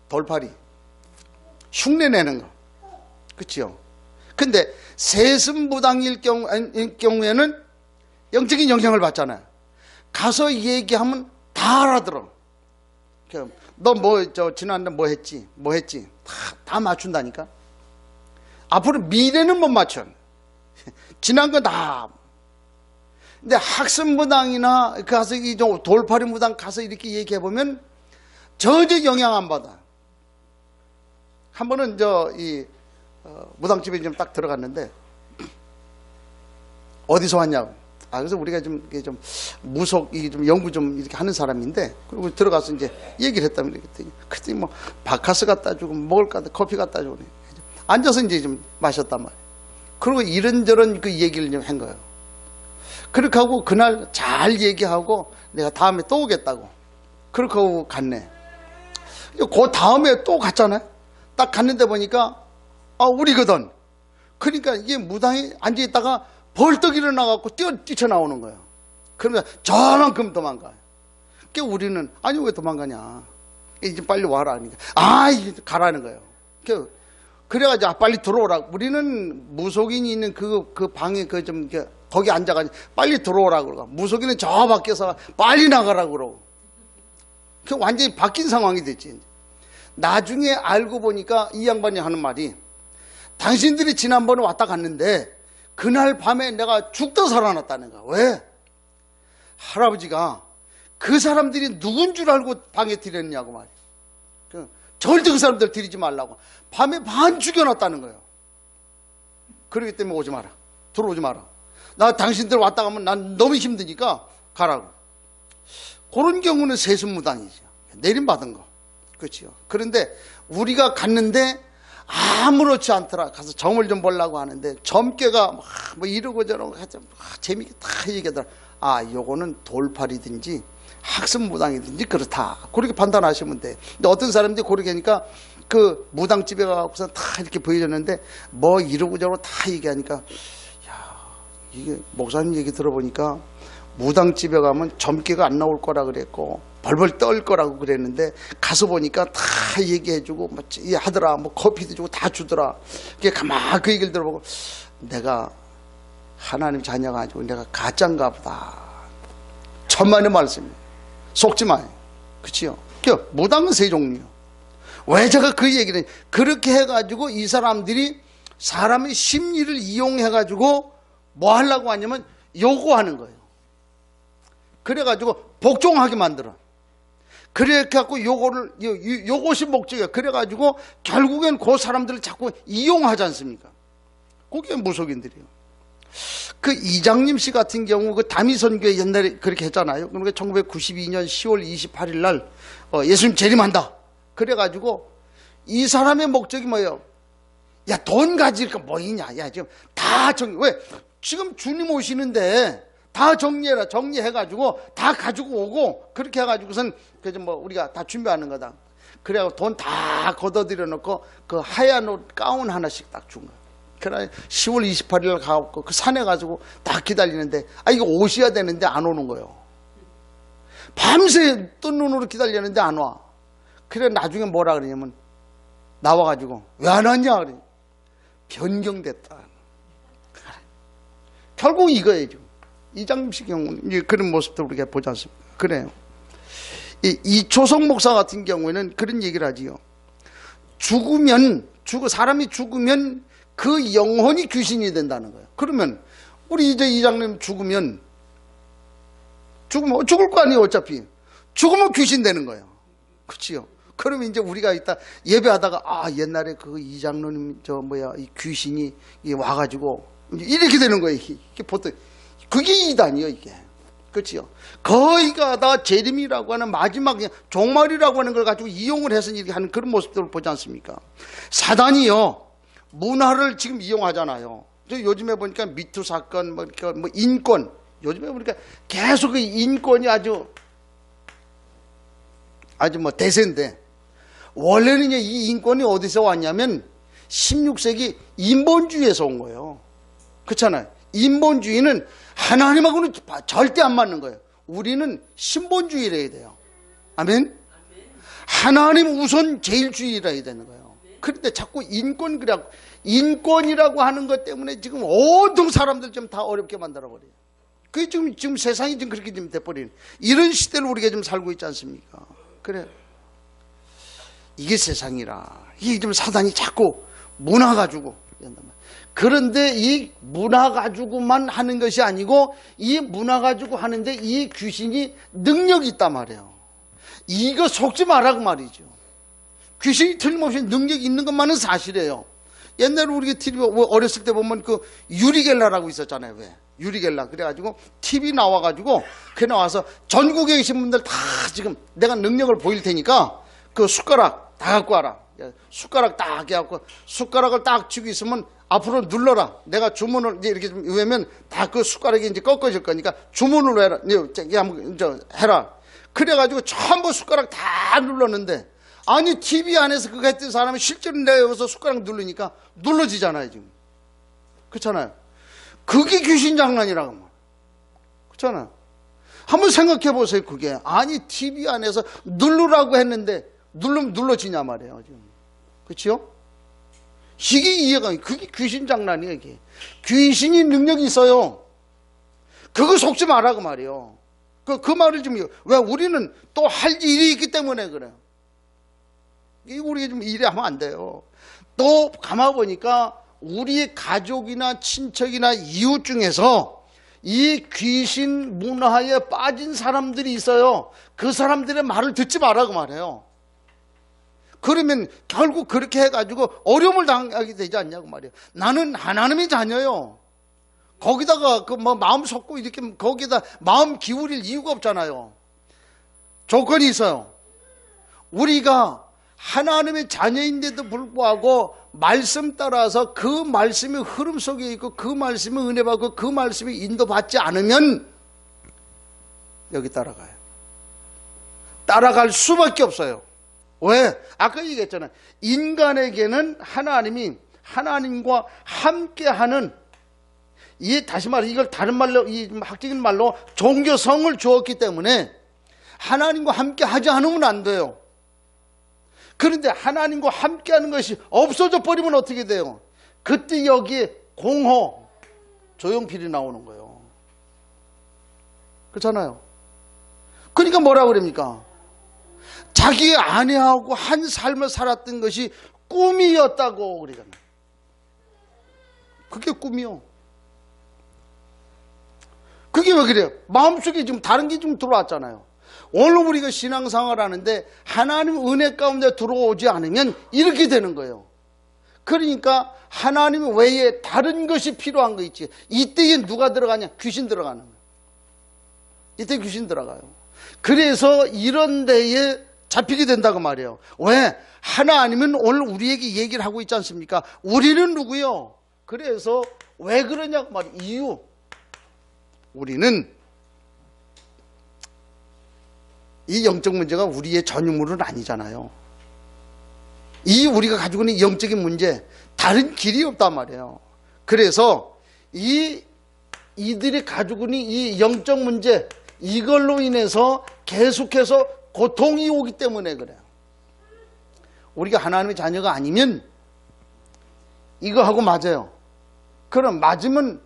돌팔이, 흉내 내는 거. 그치요? 근데 세습무당일 경우에는 영적인 영향을 받잖아요. 가서 얘기하면 다 알아들어. 너 지난달 뭐 했지? 다 맞춘다니까? 앞으로 미래는 못 맞춰. 지난 거 다. 근데 학습무당이나 가서 이 돌팔이 무당 가서 이렇게 얘기해보면 전혀 영향 안 받아. 한 번은 무당집에 좀 딱 들어갔는데, 어디서 왔냐고. 그래서 우리가 좀 무속, 좀 연구 좀 이렇게 하는 사람인데, 그리고 들어가서 이제 얘기를 했다면, 그랬더니 뭐, 바카스 갖다 주고, 먹을 거 커피 갖다 주고, 앉아서 이제 좀 마셨단 말이에요. 그리고 이런저런 그 얘기를 좀 한 거예요. 그렇게 하고, 그날 잘 얘기하고, 내가 다음에 또 오겠다고. 그렇게 하고 갔네. 그 다음에 또 갔잖아요. 딱 갔는데 보니까, 우리거든. 그러니까 이게 무당이 앉아있다가 벌떡 일어나갖고 뛰쳐나오는 거예요. 그러면 저만큼 도망가요. 그러니까 우리는, 아니, 왜 도망가냐. 이제 빨리 와라. 하니까, 이제 가라는 거예요. 그래가지고, 빨리 들어오라고. 우리는 무속인이 있는 그 방에 거기 앉아가지고, 빨리 들어오라고 그러고, 무속인은 저 밖에서 빨리 나가라고 그러고. 완전히 바뀐 상황이 됐지. 나중에 알고 보니까 이 양반이 하는 말이, 당신들이 지난번에 왔다 갔는데 그날 밤에 내가 죽다 살아났다는 거야. 왜? 할아버지가 그 사람들이 누군 줄 알고 방에 들였냐고 말이야. 절대 그 사람들 들이지 말라고. 밤에 반 죽여놨다는 거예요. 그렇기 때문에 오지 마라. 들어오지 마라. 나 당신들 왔다 가면 난 너무 힘드니까 가라고. 그런 경우는 세습무당이죠. 내림받은 거. 그렇죠. 그런데 우리가 갔는데 아무렇지 않더라. 가서 점을 좀 보려고 하는데 점괘가 뭐 이러고 저러고 재미있게 다 얘기하더라. 요거는 돌팔이든지 학습무당이든지 그렇다. 그렇게 판단하시면 돼. 근데 어떤 사람들이 그렇게 하니까 그 무당집에 가서 다 이렇게 보여줬는데 뭐 이러고 저러고 다 얘기하니까, 이게 목사님 얘기 들어보니까 무당집에 가면 점괘가 안 나올 거라 그랬고 벌벌 떨 거라고 그랬는데 가서 보니까 다 얘기해주고 뭐 하더라. 뭐 커피도 주고 다 주더라. 그게 가만 그 얘기를 들어보고, 내가 하나님 자녀가 아니고 내가 가짜인가 보다. 천만의 말씀이에요. 속지 마요. 그치요? 무당은 세 종류요. 왜 제가 그 얘기를 그렇게 해가지고 이 사람들이 사람의 심리를 이용해가지고 뭐 하려고 하냐면 요구하는 거예요. 그래가지고 복종하게 만들어. 그렇게 해갖고 요것이 목적이야. 그래가지고 결국엔 그 사람들을 자꾸 이용하지 않습니까? 그게 무속인들이에요. 그 이장님 씨 같은 경우 그 다미선교회 옛날에 그렇게 했잖아요. 그러니까 1992년 10월 28일 날 예수님 재림한다. 그래가지고 이 사람의 목적이 뭐예요? 야, 돈 가질 거 뭐 있냐? 야, 지금 다 왜? 지금 주님 오시는데 다 정리해가지고 다 가지고 오고, 그렇게 해가지고선 그저 뭐 우리가 다 준비하는 거다. 그래가지고 돈 다 걷어들여 놓고 그 하얀 옷 가운 하나씩 딱 준 거야. 그래 10월 28일 가고 그 산에 가지고 딱 기다리는데, 이거 오셔야 되는데 안 오는 거예요. 밤새 뜬 눈으로 기다리는데 안 와. 그래 나중에 뭐라 그러냐면, 나와가지고 왜 안 왔냐 그래. 변경됐다. 결국 이거예요. 이장식 경우는 그런 모습도 우리가 보지 않습니까? 그래요. 이초성 목사 같은 경우에는 그런 얘기를 하지요. 사람이 죽으면 그 영혼이 귀신이 된다는 거예요. 그러면 우리 이제 이장님 죽으면 죽을 거 아니에요. 어차피 죽으면 귀신 되는 거예요. 그렇지요. 그러면 이제 우리가 이따 예배하다가 옛날에 그 이장로님 이 귀신이 와가지고 이렇게 되는 거예요. 이게 보통 그게 이단이에요. 이게 그렇지요. 거의가 다 재림이라고 하는 마지막 종말이라고 하는 걸 가지고 이용을 해서 이렇게 하는 그런 모습들을 보지 않습니까? 사단이요 문화를 지금 이용하잖아요. 요즘에 보니까 미투 사건, 인권, 요즘에 보니까 계속 그 인권이 아주 대세인데, 원래는 이 인권이 어디서 왔냐면 16세기 인본주의에서 온 거예요. 그렇잖아요. 인본주의는 하나님하고는 절대 안 맞는 거예요. 우리는 신본주의라 해야 돼요. 아멘? 하나님 우선 제일주의라 해야 되는 거예요. 그런데 자꾸 인권이라고 하는 것 때문에 지금 온통 사람들 좀 다 어렵게 만들어버려요. 그게 지금 세상이 지금 그렇게 좀 돼버리는 이런 시대를 우리가 좀 살고 있지 않습니까? 그래. 이게 세상이라. 이게 좀 사단이 자꾸 문화 가지고. 그런데 이 문화 가지고만 하는 것이 아니고 이 문화 가지고 하는데 이 귀신이 능력이 있단 말이에요. 이거 속지 말라고 말이죠. 귀신이 틀림없이 능력이 있는 것만은 사실이에요. 옛날에 우리가 TV 어렸을 때 보면 그 유리겔라라고 있었잖아요. 왜? 유리겔라. 그래가지고 TV 나와가지고 그 나와서 전국에 계신 분들 다 지금 내가 능력을 보일 테니까 그 숟가락 다 갖고 와라. 숟가락 딱 해갖고 숟가락을 딱 쥐고 있으면 앞으로 눌러라. 내가 주문을 이제 이렇게 좀 외우면 다 그 숟가락이 이제 꺾어질 거니까 주문으로 해라. 해라. 그래가지고 전부 숟가락 다 눌렀는데 아니 TV 안에서 그거 했던 사람이 실제로 내가 여기서 숟가락 누르니까 눌러지잖아요 지금. 그렇잖아요. 그게 귀신 장난이라고 말. 그렇잖아요. 한번 생각해 보세요. 그게 아니 TV 안에서 누르라고 했는데 누르면 눌러지냐 말이에요 지금. 그렇죠? 이게 이해가 그게 귀신 장난이에요. 이게 귀신이 능력이 있어요. 그거 속지 말라고 말이에요. 그 말을 좀 왜 우리는 또 할 일이 있기 때문에 그래요. 우리가 좀 이래하면 안 돼요. 또 가만 보니까 우리의 가족이나 친척이나 이웃 중에서 이 귀신 문화에 빠진 사람들이 있어요. 그 사람들의 말을 듣지 말라고 말해요. 그러면 결국 그렇게 해가지고 어려움을 당하게 되지 않냐고 말이에요. 나는 하나님의 자녀요. 거기다가 마음 섞고 이렇게 거기다 마음 기울일 이유가 없잖아요. 조건이 있어요. 우리가 하나님의 자녀인데도 불구하고 말씀 따라서 그 말씀의 흐름 속에 있고 그 말씀의 은혜 받고 그 말씀의 인도받지 않으면 여기 따라가요. 따라갈 수밖에 없어요. 왜? 아까 얘기했잖아요. 인간에게는 하나님과 함께하는 다시 말해 이걸 다른 말로 이 학적인 말로 종교성을 주었기 때문에 하나님과 함께하지 않으면 안 돼요. 그런데 하나님과 함께하는 것이 없어져 버리면 어떻게 돼요? 그때 여기에 공허, 조용필이 나오는 거예요. 그렇잖아요. 그러니까 뭐라 그럽니까? 자기의 아내하고 한 삶을 살았던 것이 꿈이었다고 그러잖아요. 그게 꿈이요. 그게 왜 그래요? 마음속에 지금 다른 게 좀 들어왔잖아요. 오늘 우리가 신앙생활을 하는데 하나님 은혜 가운데 들어오지 않으면 이렇게 되는 거예요. 그러니까 하나님 외에 다른 것이 필요한 거 있지. 이때에 누가 들어가냐? 귀신 들어가는 거예요. 이때 귀신 들어가요. 그래서 이런 데에 잡히게 된다고 말이에요. 왜? 하나님은 오늘 우리에게 얘기를 하고 있지 않습니까? 우리는 누구요? 그래서 왜 그러냐고 말이에요. 이유. 우리는 이 영적 문제가 우리의 전유물은 아니잖아요. 이 우리가 가지고 있는 영적인 문제, 다른 길이 없단 말이에요. 그래서 이들이 가지고 있는 이 영적 문제, 이걸로 인해서 계속해서 고통이 오기 때문에 그래요. 우리가 하나님의 자녀가 아니면 이거 하고 맞아요. 그럼 맞으면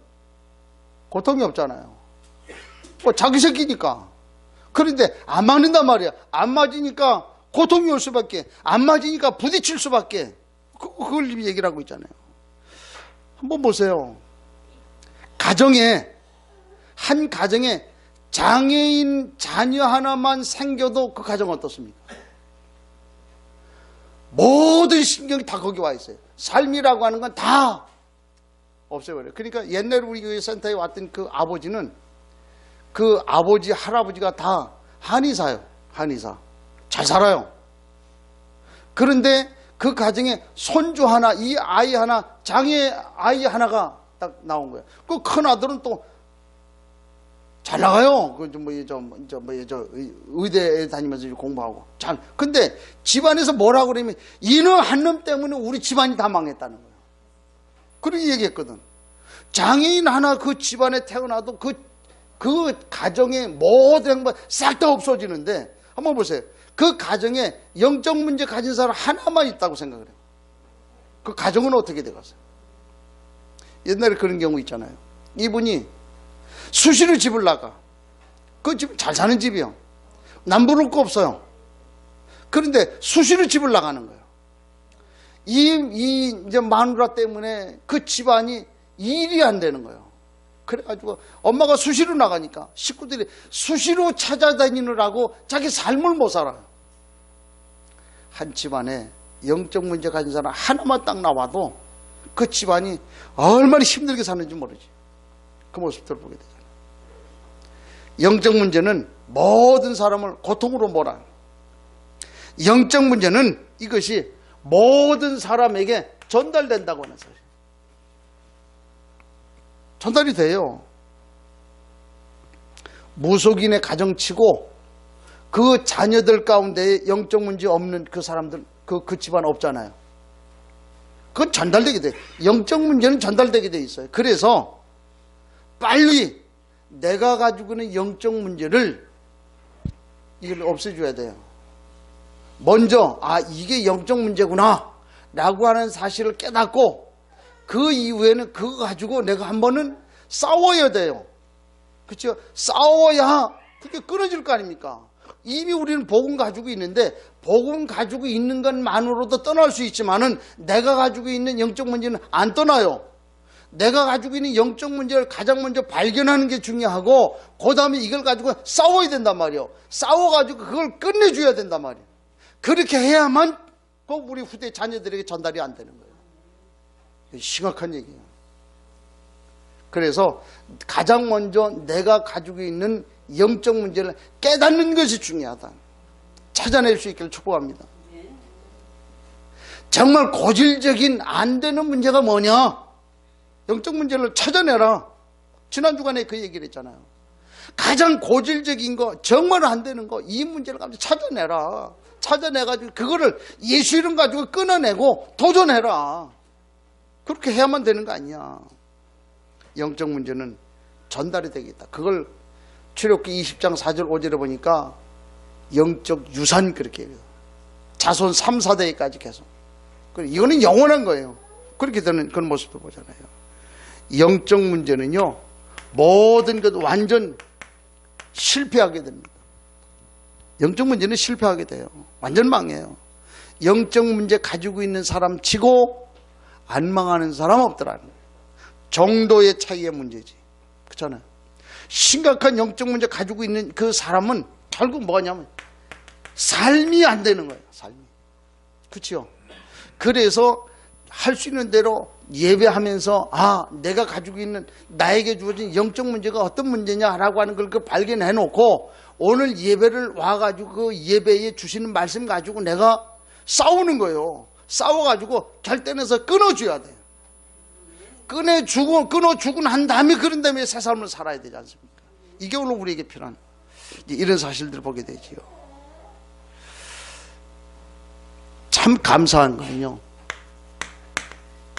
고통이 없잖아요. 뭐 자기 새끼니까. 그런데 안 맞는단 말이야. 안 맞으니까 고통이 올 수밖에, 안 맞으니까 부딪힐 수밖에. 그걸 얘기를 하고 있잖아요. 한번 보세요. 한 가정에 장애인 자녀 하나만 생겨도 그 가정은 어떻습니까? 모든 신경이 다 거기 와 있어요. 삶이라고 하는 건 다 없애버려요. 그러니까 옛날에 우리 교회 센터에 왔던 그 아버지는 그 아버지, 할아버지가 다 한의사예요. 한의사. 잘 살아요. 그런데 그 가정에 손주 하나, 이 아이 하나, 장애 아이 하나가 딱 나온 거예요. 그 큰 아들은 또 잘 나가요. 의대에 다니면서 공부하고. 근데 집안에서 뭐라고 그러면 이놈 한 놈 때문에 우리 집안이 다 망했다는 거예요. 그렇게 얘기했거든. 장애인 하나 그 집안에 태어나도 그 가정의 모든 행복 싹 다 없어지는데, 한번 보세요. 그 가정에 영적 문제 가진 사람 하나만 있다고 생각을 해요. 그 가정은 어떻게 돼갔어요? 옛날에 그런 경우 있잖아요. 이분이 수시로 집을 나가. 그 집 잘 사는 집이요. 남부를 거 없어요. 그런데 수시로 집을 나가는 거예요. 이제 마누라 때문에 그 집안이 일이 안 되는 거예요. 그래가지고 엄마가 수시로 나가니까 식구들이 수시로 찾아다니느라고 자기 삶을 못 살아요. 한 집안에 영적 문제 가진 사람 하나만 딱 나와도 그 집안이 얼마나 힘들게 사는지 모르지. 그 모습들을 보게 되잖아요. 영적 문제는 모든 사람을 고통으로 몰아요. 영적 문제는 이것이 모든 사람에게 전달된다고 하는 사실. 전달이 돼요. 무속인의 가정치고 그 자녀들 가운데 영적 문제 없는 그 사람들, 그 집안 없잖아요. 그건 전달되게 돼. 영적 문제는 전달되게 돼 있어요. 그래서 빨리 내가 가지고 있는 영적 문제를 이걸 없애줘야 돼요. 먼저 이게 영적 문제구나 라고 하는 사실을 깨닫고 그 이후에는 그거 가지고 내가 한번은 싸워야 돼요. 그렇죠? 싸워야 그게 끊어질 거 아닙니까? 이미 우리는 복음 가지고 있는데 복음 가지고 있는 것만으로도 떠날 수 있지만은 내가 가지고 있는 영적 문제는 안 떠나요. 내가 가지고 있는 영적 문제를 가장 먼저 발견하는 게 중요하고 그 다음에 이걸 가지고 싸워야 된단 말이에요. 싸워가지고 그걸 끝내줘야 된단 말이에요. 그렇게 해야만 꼭 우리 후대 자녀들에게 전달이 안 되는 거예요. 심각한 얘기예요. 그래서 가장 먼저 내가 가지고 있는 영적 문제를 깨닫는 것이 중요하다. 찾아낼 수 있기를 축복합니다. 정말 고질적인 안 되는 문제가 뭐냐? 영적 문제를 찾아내라. 지난 주간에 그 얘기를 했잖아요. 가장 고질적인 거, 정말 안 되는 거, 이 문제를 가지고 찾아내라. 찾아내가지고 그거를 예수 이름 가지고 끊어내고 도전해라. 그렇게 해야만 되는 거 아니야. 영적 문제는 전달이 되겠다. 그걸 출애굽기 20장 4절 5절에 보니까 영적 유산 그렇게 해요. 자손 3, 4대까지 계속. 이거는 영원한 거예요. 그렇게 되는 그런 모습도 보잖아요. 영적 문제는요, 모든 것 완전 실패하게 됩니다. 영적 문제는 실패하게 돼요. 완전 망해요. 영적 문제 가지고 있는 사람 치고 안 망하는 사람 없더라는 거예요. 정도의 차이의 문제지. 그렇잖아요. 심각한 영적 문제 가지고 있는 그 사람은 결국 뭐냐면 삶이 안 되는 거예요. 삶이. 그렇죠? 그래서 할 수 있는 대로 예배하면서 내가 가지고 있는 나에게 주어진 영적 문제가 어떤 문제냐라고 하는 걸 발견해 놓고 오늘 예배를 와가지고 그 예배에 주시는 말씀 가지고 내가 싸우는 거예요. 싸워가지고 결단해서 끊어줘야 돼요. 끊어주고 난 다음에 그런 다음에 새 삶을 살아야 되지 않습니까? 이게 오늘 우리에게 필요한 이런 사실들을 보게 되지요. 참 감사한 거는요,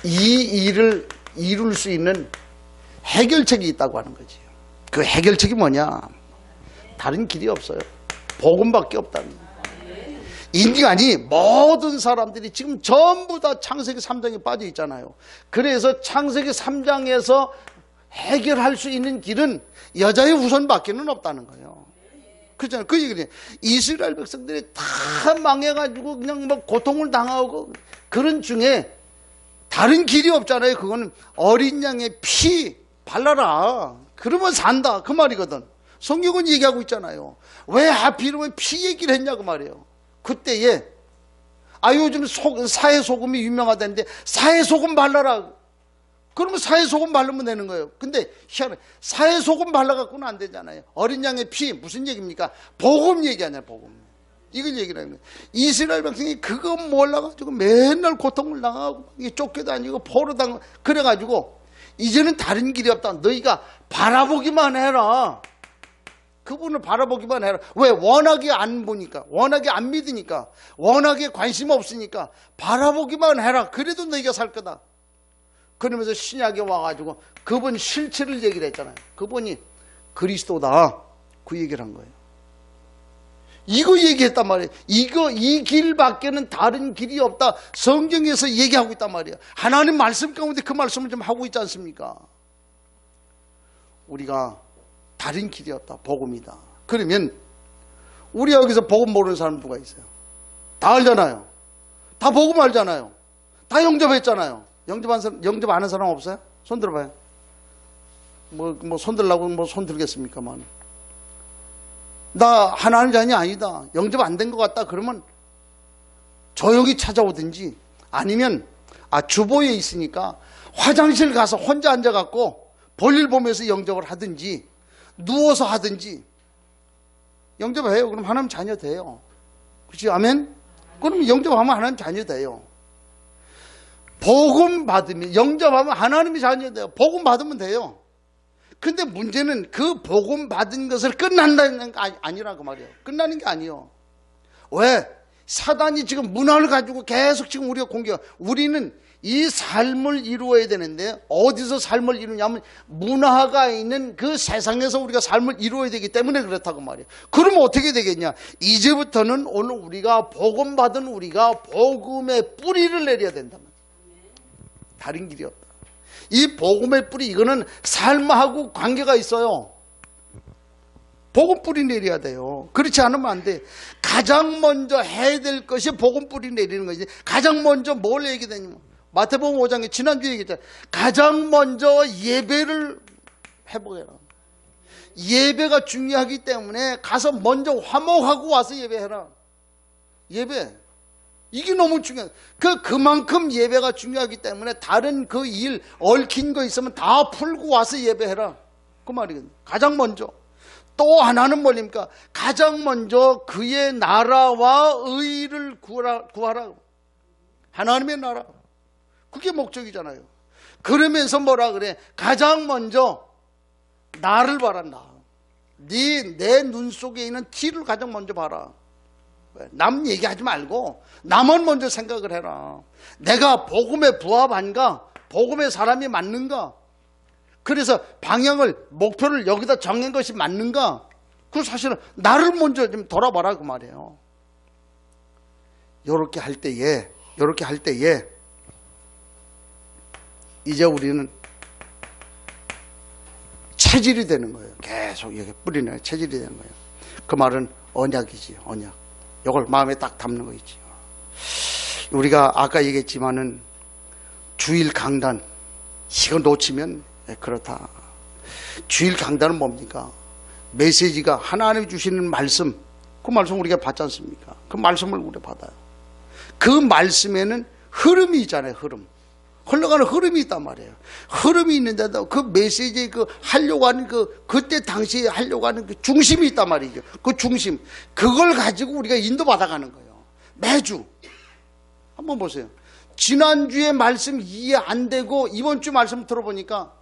이 일을 이룰 수 있는 해결책이 있다고 하는 거지요. 그 해결책이 뭐냐? 다른 길이 없어요. 복음밖에 없다는 거예요. 인간이 모든 사람들이 지금 전부 다 창세기 3장에 빠져 있잖아요. 그래서 창세기 3장에서 해결할 수 있는 길은 여자의 후손밖에는 없다는 거예요. 그렇잖아요. 그 얘기는 이스라엘 백성들이 다 망해가지고 그냥 뭐 고통을 당하고 그런 중에 다른 길이 없잖아요. 그거는 어린 양의 피 발라라. 그러면 산다. 그 말이거든. 성경은 얘기하고 있잖아요. 왜 하필이면 피 얘기를 했냐 그 말이에요. 그때에 요즘 사해소금이 유명하다는데 사해소금 발라라. 그러면 사해소금 바르면 되는 거예요. 근데 희한해. 사해소금 발라갖고는 안 되잖아요. 어린 양의 피 무슨 얘기입니까? 복음 얘기 아니야. 복음. 이걸 얘기를 하는 거예요. 이스라엘 백성이 그거 몰라가지고 맨날 고통을 당하고 쫓겨다니고 포로 당하고 그래가지고 이제는 다른 길이 없다. 너희가 바라보기만 해라. 그분을 바라보기만 해라. 왜? 워낙에 안 보니까, 워낙에 안 믿으니까, 워낙에 관심 없으니까 바라보기만 해라. 그래도 너희가 살 거다. 그러면서 신약에 와가지고 그분 실체를 얘기를 했잖아요. 그분이 그리스도다. 그 얘기를 한 거예요. 이거 얘기했단 말이에요. 이 길밖에는 다른 길이 없다. 성경에서 얘기하고 있단 말이에요. 하나님 말씀 가운데 그 말씀을 좀 하고 있지 않습니까? 우리가 다른 길이 없다. 복음이다. 그러면 우리 여기서 복음 모르는 사람 누가 있어요? 다 알잖아요. 다 복음 알잖아요. 다 영접했잖아요. 영접 안 한 사람 없어요? 손 들어봐요. 뭐 손 들라고 뭐 손 들겠습니까만. 나 하나님 자녀이 아니다. 영접 안 된 것 같다. 그러면 조용히 찾아오든지 아니면 주보에 있으니까 화장실 가서 혼자 앉아갖고 볼일 보면서 영접을 하든지 누워서 하든지 영접해요. 그럼 하나님 자녀 돼요. 그렇지? 아멘? 그럼 영접하면 하나님 자녀 돼요. 복음 받으면 영접하면 하나님이 자녀 돼요. 복음 받으면 돼요. 근데 문제는 그 복음 받은 것을 끝난다는 게 아니라 그 말이에요. 끝나는 게 아니에요. 왜? 사단이 지금 문화를 가지고 계속 지금 우리가 공격. 우리는 이 삶을 이루어야 되는데 어디서 삶을 이루냐면 문화가 있는 그 세상에서 우리가 삶을 이루어야 되기 때문에 그렇다고 말이에요. 그러면 어떻게 되겠냐? 이제부터는 오늘 우리가 복음 받은 우리가 복음의 뿌리를 내려야 된다면 다른 길이 없다. 이 복음의 뿌리 이거는 삶하고 관계가 있어요. 복음 뿌리 내려야 돼요. 그렇지 않으면 안 돼. 가장 먼저 해야 될 것이 복음 뿌리 내리는 거지. 가장 먼저 뭘 얘기되냐면 마태복음 5장에 지난주에 얘기했잖아요. 가장 먼저 예배를 회복해라. 예배가 중요하기 때문에 가서 먼저 화목하고 와서 예배해라. 예배. 이게 너무 중요해요. 그만큼 예배가 중요하기 때문에 다른 그 일 얽힌 거 있으면 다 풀고 와서 예배해라. 그 말이거든요. 가장 먼저. 또 하나는 뭐입니까? 가장 먼저 그의 나라와 의를 구하라. 하나님의 나라. 그게 목적이잖아요. 그러면서 뭐라 그래? 가장 먼저 나를 바란다. 내 눈 속에 있는 티를 가장 먼저 봐라. 남 얘기하지 말고 남은 먼저 생각을 해라. 내가 복음에 부합한가? 복음의 사람이 맞는가? 그래서 방향을 목표를 여기다 정한 것이 맞는가? 그 사실은 나를 먼저 좀 돌아봐라 그 말이에요. 요렇게 할 때에 이제 우리는 체질이 되는 거예요. 계속 여기 뿌리는 체질이 되는 거예요. 그 말은 언약이지, 언약. 이걸 마음에 딱 담는 거 있지. 우리가 아까 얘기했지만은 주일 강단 이거 놓치면 그렇다. 주일 강단은 뭡니까? 메시지가 하나님이 주시는 말씀, 그 말씀 우리가 받지 않습니까? 그 말씀을 우리가 받아요. 그 말씀에는 흐름이 있잖아요. 흐름. 흘러가는 흐름이 있단 말이에요. 흐름이 있는데도 그 메시지에 하려고 하는 그때 당시에 하려고 하는 그 중심이 있단 말이죠. 그 중심. 그걸 가지고 우리가 인도받아 가는 거예요. 매주. 한번 보세요. 지난주에 말씀 이해 안 되고 이번 주 말씀 들어보니까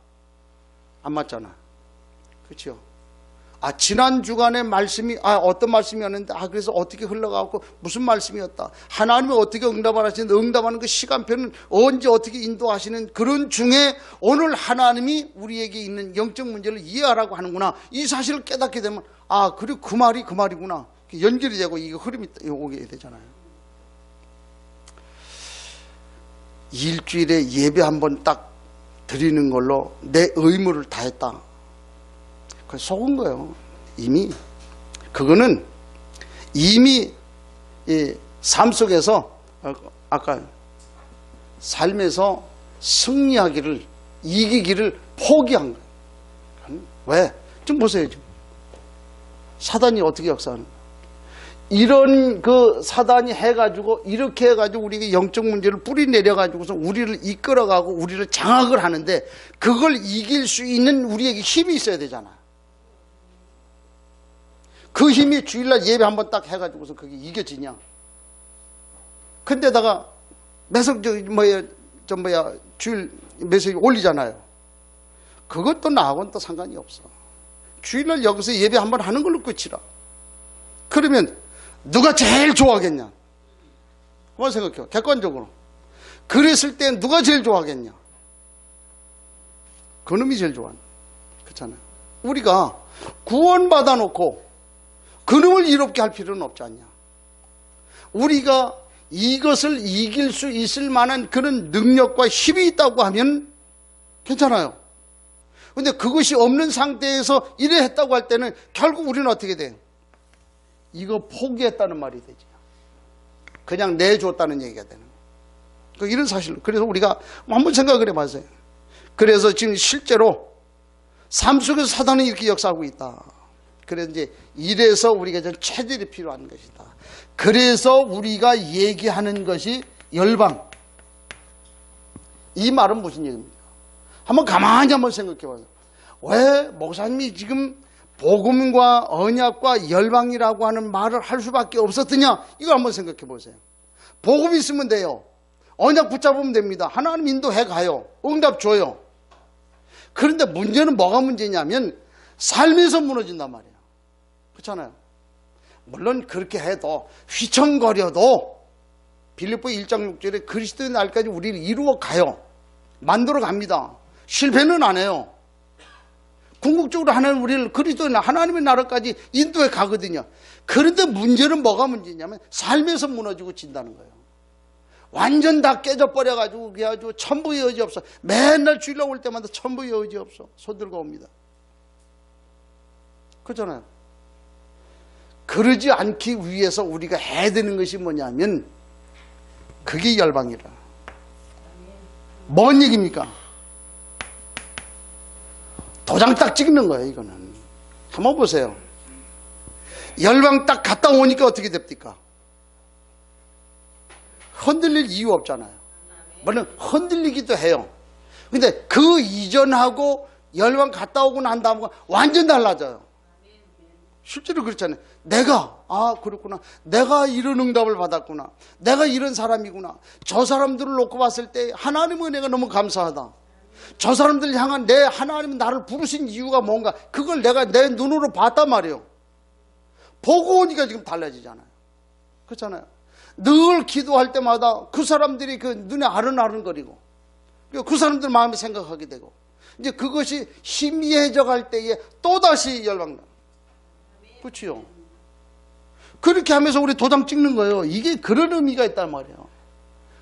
안 맞잖아. 그렇죠? 지난 주간의 말씀이 어떤 말씀이었는데 그래서 어떻게 흘러가고 무슨 말씀이었다. 하나님이 어떻게 응답을 하시는데 응답하는 그 시간표는 언제 어떻게 인도하시는 그런 중에 오늘 하나님이 우리에게 있는 영적 문제를 이해하라고 하는구나. 이 사실을 깨닫게 되면 그리고 그 말이 그 말이구나. 연결이 되고 이게 흐름이 오게 되잖아요. 일주일에 예배 한 번 딱 드리는 걸로 내 의무를 다했다. 그 속은 거예요. 이미 그거는 이미 이 삶 속에서 아까 삶에서 승리하기를 이기기를 포기한 거예요. 왜? 좀 보세요. 지금 사단이 어떻게 역사하는 거예요? 이런 그 사단이 해가지고 이렇게 해가지고 우리가 영적 문제를 뿌리 내려가지고서 우리를 이끌어가고 우리를 장악을 하는데 그걸 이길 수 있는 우리에게 힘이 있어야 되잖아. 그 힘이 주일날 예배 한번 딱 해가지고서 그게 이겨지냐? 근데다가 매석 주일 매석이 올리잖아요. 그것도 나하고는 또 상관이 없어. 주일날 여기서 예배 한번 하는 걸로 끝이라. 그러면 누가 제일 좋아하겠냐? 한번 생각해요. 객관적으로. 그랬을 때 누가 제일 좋아하겠냐? 그놈이 제일 좋아하는. 그렇잖아요. 우리가 구원받아 놓고 그놈을 이롭게 할 필요는 없지 않냐? 우리가 이것을 이길 수 있을 만한 그런 능력과 힘이 있다고 하면 괜찮아요. 근데 그것이 없는 상태에서 이래 했다고 할 때는 결국 우리는 어떻게 돼요? 이거 포기했다는 말이 되지. 그냥 내줬다는 얘기가 되는 거예요. 이런 사실. 그래서 우리가 한번 생각을 해봐세요. 그래서 지금 실제로 삶 속에서 사단은 이렇게 역사하고 있다. 그래서 이제 이래서 우리가 좀 체질이 필요한 것이다. 그래서 우리가 얘기하는 것이 열방. 이 말은 무슨 얘기입니까? 한번 가만히 한번 생각해 봐요. 왜 목사님이 지금 복음과 언약과 열방이라고 하는 말을 할 수밖에 없었더냐? 이걸 한번 생각해 보세요. 복음 있으면 돼요. 언약 붙잡으면 됩니다. 하나님 인도해 가요. 응답 줘요. 그런데 문제는 뭐가 문제냐면 삶에서 무너진단 말이에요. 그렇잖아요. 물론 그렇게 해도 휘청거려도 빌립보 1장 6절에 그리스도의 날까지 우리를 이루어 가요. 만들어 갑니다. 실패는 안 해요. 궁극적으로 하나님 우리를 그리스도의 하나님의 나라까지 인도해 가거든요. 그런데 문제는 뭐가 문제냐면 삶에서 무너지고 진다는 거예요. 완전 다 깨져버려가지고 그래가지고 천부의 여지 없어. 맨날 주일날 올 때마다 천부의 여지 없어. 손 들고 옵니다. 그렇잖아요. 그러지 않기 위해서 우리가 해야 되는 것이 뭐냐면 그게 열방이라. 뭔 얘기입니까? 도장 딱 찍는 거예요. 이거는 한번 보세요. 열방 딱 갔다 오니까 어떻게 됩니까? 흔들릴 이유 없잖아요. 물론 흔들리기도 해요. 근데 그 이전하고 열방 갔다 오고 난 다음에 완전 달라져요. 실제로 그렇잖아요. 내가 그렇구나. 내가 이런 응답을 받았구나. 내가 이런 사람이구나. 저 사람들을 놓고 봤을 때 하나님의 은혜가 너무 감사하다. 저 사람들 향한 내 하나님은 나를 부르신 이유가 뭔가 그걸 내가 내 눈으로 봤단 말이에요. 보고 오니까 지금 달라지잖아요. 그렇잖아요. 늘 기도할 때마다 그 사람들이 그 눈에 아른아른거리고 그 사람들 마음에 생각하게 되고 이제 그것이 희미해져 갈 때에 또다시 열방나. 그렇지요. 그렇게 하면서 우리 도장 찍는 거예요. 이게 그런 의미가 있단 말이에요.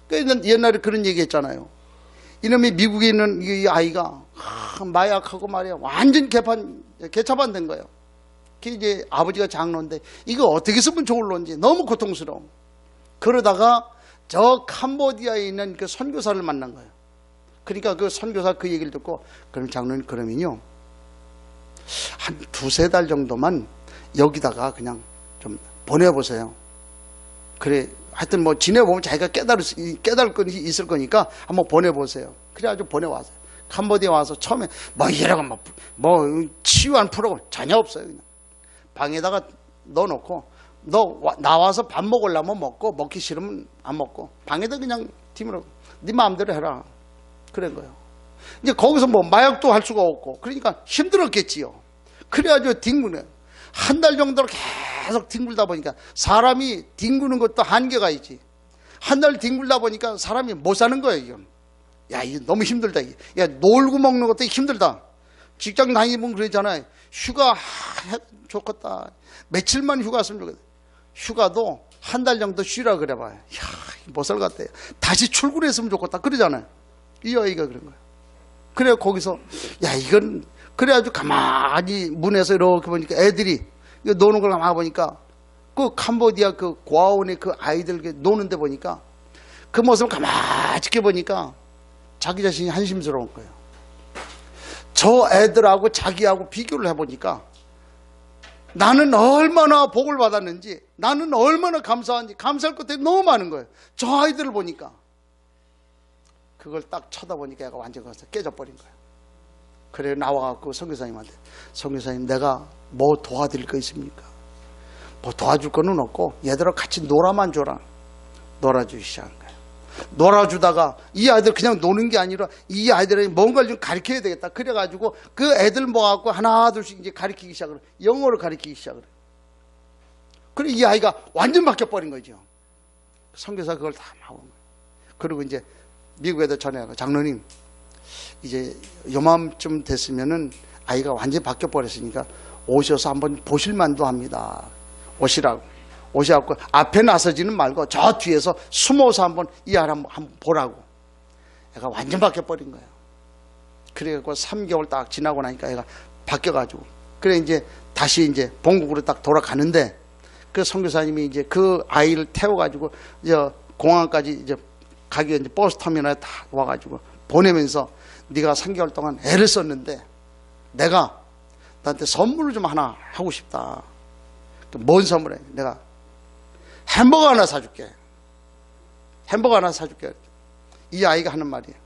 그러니까 옛날에 그런 얘기 했잖아요. 이놈이 미국에 있는 이 아이가 마약하고 말이야 완전 개차반 된 거예요. 그게 이제 아버지가 장로인데 이거 어떻게 쓰면 좋을런지 너무 고통스러워. 그러다가 저 캄보디아에 있는 그 선교사를 만난 거예요. 그러니까 그 선교사 그 얘기를 듣고 그럼 장로님 그러면요 한 두세 달 정도만 여기다가 그냥 좀 보내보세요. 그래 하여튼 뭐 지내보면 자기가 깨달을 것이 있을 거니까 한번 보내보세요. 그래가지고 보내왔어요. 캄보디아 와서 처음에 뭐 이러고 뭐 치유한 프로그램 전혀 없어요. 그냥 방에다가 넣어놓고 너 나와서 밥 먹으려면 먹고 먹기 싫으면 안 먹고 방에다 그냥 팀으로 네 마음대로 해라. 그런 거예요. 이제 거기서 뭐 마약도 할 수가 없고 그러니까 힘들었겠지요. 그래가지고 뒹구네. 한 달 정도로 계속 뒹굴다 보니까 사람이 뒹구는 것도 한계가 있지. 한 달 뒹굴다 보니까 사람이 못 사는 거예요. 이건. 야, 이거 너무 힘들다. 야, 놀고 먹는 것도 힘들다. 직장 다니면 그러잖아요. 휴가 좋겠다. 며칠만 휴가 했으면 좋겠다. 휴가도 한 달 정도 쉬라 그래봐요. 이야, 못살 같아요. 다시 출근했으면 좋겠다. 그러잖아요. 이 아이가 그런 거예요. 그래 거기서 야 이건 그래가지고 가만히 문에서 이렇게 보니까 애들이 노는 걸 가만히 보니까 그 캄보디아 그 고아원의 그 아이들 노는데 보니까 그 모습을 가만히 지켜보니까 자기 자신이 한심스러운 거예요. 저 애들하고 자기하고 비교를 해보니까 나는 얼마나 복을 받았는지, 나는 얼마나 감사한지, 감사할 것들이 너무 많은 거예요. 저 아이들을 보니까. 그걸 딱 쳐다보니까 얘가 완전 거기서 깨져버린 거예요. 그래 나와갖고 선교사님한테, 선교사님 내가 뭐 도와드릴 거 있습니까? 뭐 도와줄 거는 없고 얘들하고 같이 놀아만 줘라. 놀아주기 시작한 거예요. 놀아주다가 이 아이들 그냥 노는 게 아니라 이 아이들에게 뭔가를 좀 가르쳐야 되겠다. 그래가지고 그 애들 모아갖고 하나 둘씩 이제 가르치기 시작을 해요. 영어를 가르치기 시작을 해요. 그래 이 아이가 완전 바뀌어버린 거죠. 선교사 그걸 다 막은 거예요. 그리고 이제 미국에도 전해가고 장로님 이제 요맘쯤 됐으면은 아이가 완전히 바뀌어버렸으니까 오셔서 한번 보실만도 합니다. 오시라고. 오셔갖고 앞에 나서지는 말고 저 뒤에서 숨어서 한번 이 아이 한번 보라고. 애가 완전 바뀌어버린 거예요. 그래갖고 3개월 딱 지나고 나니까 애가 바뀌어가지고. 그래 이제 다시 이제 본국으로 딱 돌아가는데 그 선교사님이 이제 그 아이를 태워가지고 이제 공항까지 이제 가기 이제 버스 터미널에 다 와가지고 보내면서 네가 3개월 동안 애를 썼는데 내가 나한테 선물을 좀 하나 하고 싶다. 뭔 선물해? 내가 햄버거 하나 사줄게. 햄버거 하나 사줄게. 이 아이가 하는 말이에요.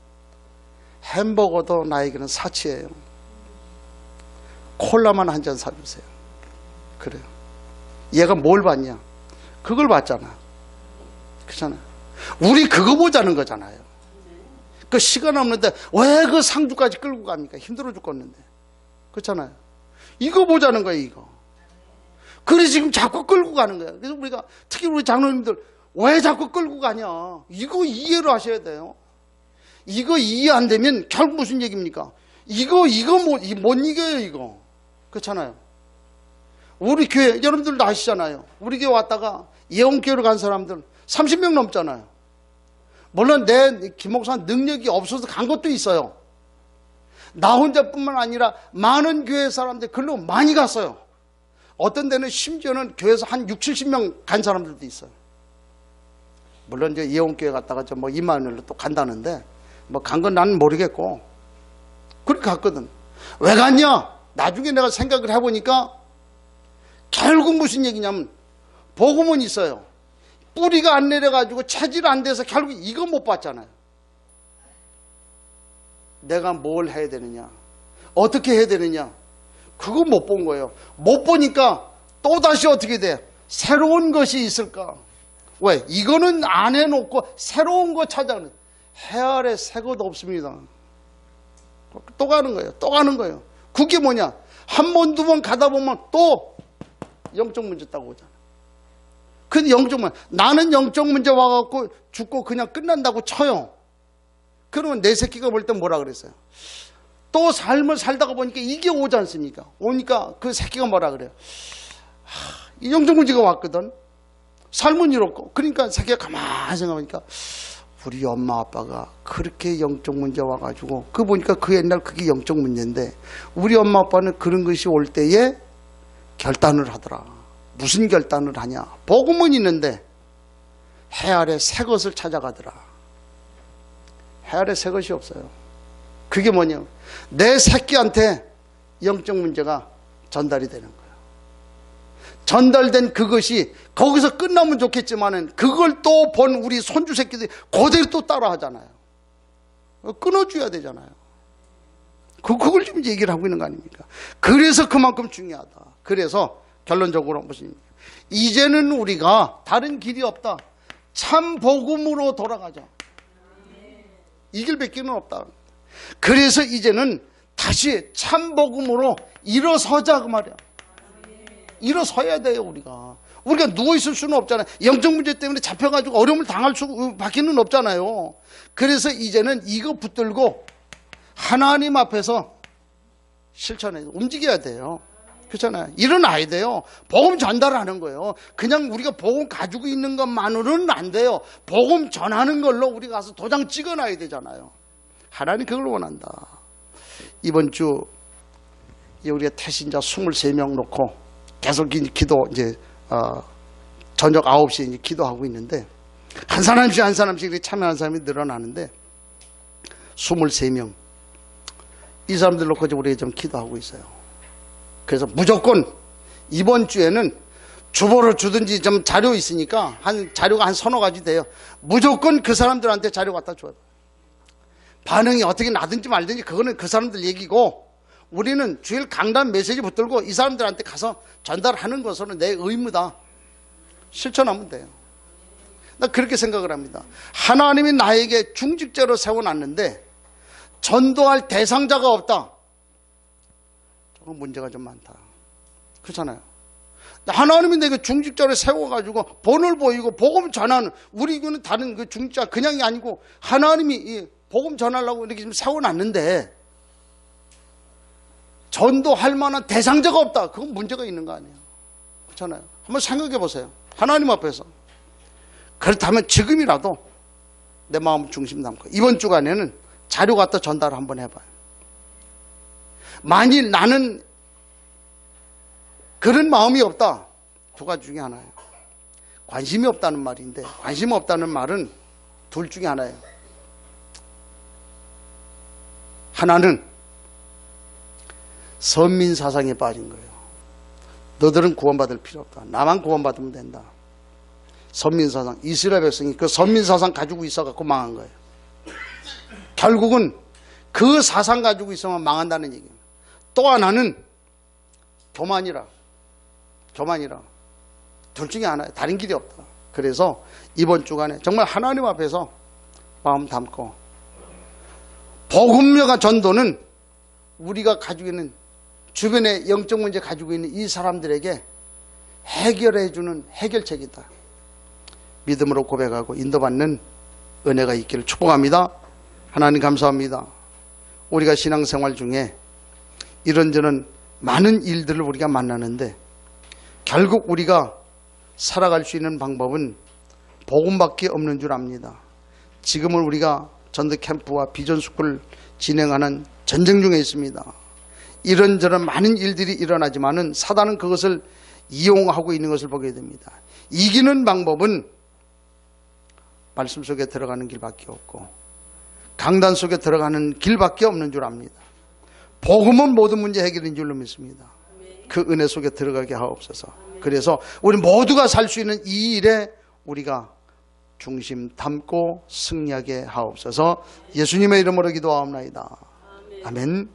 햄버거도 나에게는 사치예요. 콜라만 한 잔 사주세요. 그래요. 얘가 뭘 봤냐? 그걸 봤잖아. 그렇잖아요. 우리 그거 보자는 거잖아요. 그 시간 없는데 왜 그 상주까지 끌고 갑니까? 힘들어 죽겠는데. 그렇잖아요. 이거 보자는 거예요, 이거. 그래 지금 자꾸 끌고 가는 거예요. 그래서 우리가 특히 우리 장로님들 왜 자꾸 끌고 가냐? 이거 이해를 하셔야 돼요. 이거 이해 안 되면 결국 무슨 얘기입니까? 이거 못 이겨요, 이거. 그렇잖아요. 우리 교회 여러분들도 아시잖아요. 우리 교회 왔다가 예언교회로 간 사람들 30명 넘잖아요. 물론 내 김 목사 능력이 없어서 간 것도 있어요. 나 혼자뿐만 아니라 많은 교회 사람들 글로 많이 갔어요. 어떤 데는 심지어는 교회에서 한 60, 70명 간 사람들도 있어요. 물론 이제 예원교회 갔다가 뭐 이만일로 또 간다는데 뭐 간 건 나는 모르겠고 그렇게 갔거든. 왜 갔냐? 나중에 내가 생각을 해보니까 결국 무슨 얘기냐면 복음은 있어요. 뿌리가 안 내려가지고 체질 안 돼서 결국 이거 못 봤잖아요. 내가 뭘 해야 되느냐? 어떻게 해야 되느냐? 그거 못 본 거예요. 못 보니까 또다시 어떻게 돼? 새로운 것이 있을까? 왜? 이거는 안 해놓고 새로운 거 찾아가는. 해 아래 새 것 없습니다. 또 가는 거예요. 또 가는 거예요. 그게 뭐냐? 한 번, 두 번 가다 보면 또 영적 문제 따고 오잖아. 근데 영적 문제, 나는 영적 문제 와갖고 죽고 그냥 끝난다고 쳐요. 그러면 내 새끼가 볼 때 뭐라 그랬어요? 또 삶을 살다가 보니까 이게 오지 않습니까? 오니까 그 새끼가 뭐라 그래요? 이 영적 문제가 왔거든. 삶은 이렇고. 그러니까 새끼가 가만히 생각하니까 우리 엄마 아빠가 그렇게 영적 문제 와가지고 그 보니까 그 옛날 그게 영적 문제인데 우리 엄마 아빠는 그런 것이 올 때에 결단을 하더라. 무슨 결단을 하냐? 복음은 있는데 해 아래 새 것을 찾아가더라. 해 아래 새 것이 없어요. 그게 뭐냐? 내 새끼한테 영적 문제가 전달이 되는 거예요. 전달된 그것이 거기서 끝나면 좋겠지만은 그걸 또 본 우리 손주 새끼들이 그대로 또 따라 하잖아요. 끊어줘야 되잖아요. 그걸 지금 얘기를 하고 있는 거 아닙니까? 그래서 그만큼 중요하다. 그래서 결론적으로 무슨 이제는 우리가 다른 길이 없다. 참 복음으로 돌아가자. 이 길밖에는 없다. 그래서 이제는 다시 참 복음으로 일어서자 그 말이야. 일어서야 돼요. 우리가 누워있을 수는 없잖아요. 영적 문제 때문에 잡혀가지고 어려움을 당할 수밖에는 없잖아요. 그래서 이제는 이거 붙들고 하나님 앞에서 실천해 움직여야 돼요. 그렇잖아요. 일어나야 돼요. 복음 전달하는 거예요. 그냥 우리가 복음 가지고 있는 것만으로는 안 돼요. 복음 전하는 걸로 우리가 가서 도장 찍어놔야 되잖아요. 하나님 그걸 원한다. 이번 주 우리가 태신자 23명 놓고 계속 기도 이제 저녁 9시에 이제 기도하고 있는데 한 사람씩 이렇게 참여하는 사람이 늘어나는데 23명 이 사람들 놓고 우리가 좀 기도하고 있어요. 그래서 무조건 이번 주에는 주보를 주든지 좀 자료 있으니까 자료가 한 서너 가지 돼요. 무조건 그 사람들한테 자료 갖다 줘요. 반응이 어떻게 나든지 말든지 그거는 그 사람들 얘기고 우리는 주일 강단 메시지 붙들고 이 사람들한테 가서 전달하는 것으로 내 의무다. 실천하면 돼요. 나 그렇게 생각을 합니다. 하나님이 나에게 중직자로 세워놨는데 전도할 대상자가 없다. 조금 문제가 좀 많다. 그렇잖아요. 하나님이 내게 중직자를 세워가지고 본을 보이고 복음 전하는 우리 이거는 다른 그 중직자 그냥이 아니고 하나님이 이 복음 전하려고 이렇게 좀 세워놨는데 전도할 만한 대상자가 없다. 그건 문제가 있는 거 아니에요. 그렇잖아요. 한번 생각해 보세요. 하나님 앞에서. 그렇다면 지금이라도 내 마음 중심 담고 이번 주간에는 자료 갖다 전달을 한번 해봐요. 만일 나는 그런 마음이 없다. 두 가지 중에 하나예요. 관심이 없다는 말인데 관심 없다는 말은 둘 중에 하나예요. 하나는 선민사상에 빠진 거예요. 너들은 구원받을 필요 없다. 나만 구원받으면 된다. 선민사상, 이스라엘 백성이 그 선민사상 가지고 있어갖고 망한 거예요. 결국은 그 사상 가지고 있으면 망한다는 얘기예요. 또 하나는 교만이라. 둘 중에 하나예요. 다른 길이 없다. 그래서 이번 주간에 정말 하나님 앞에서 마음 담고 복음과 전도는 우리가 가지고 있는 주변에 영적 문제 가지고 있는 이 사람들에게 해결해주는 해결책이다. 믿음으로 고백하고 인도받는 은혜가 있기를 축복합니다. 하나님 감사합니다. 우리가 신앙생활 중에 이런저런 많은 일들을 우리가 만나는데 결국 우리가 살아갈 수 있는 방법은 복음밖에 없는 줄 압니다. 지금은 우리가 전도 캠프와 비전 스쿨 진행하는 전쟁 중에 있습니다. 이런저런 많은 일들이 일어나지만은 사단은 그것을 이용하고 있는 것을 보게 됩니다. 이기는 방법은 말씀 속에 들어가는 길밖에 없고 강단 속에 들어가는 길밖에 없는 줄 압니다. 복음은 모든 문제 해결인 줄로 믿습니다. 그 은혜 속에 들어가게 하옵소서. 그래서 우리 모두가 살 수 있는 이 일에 우리가 중심 담고 승리하게 하옵소서. 예수님의 이름으로 기도하옵나이다. 아멘.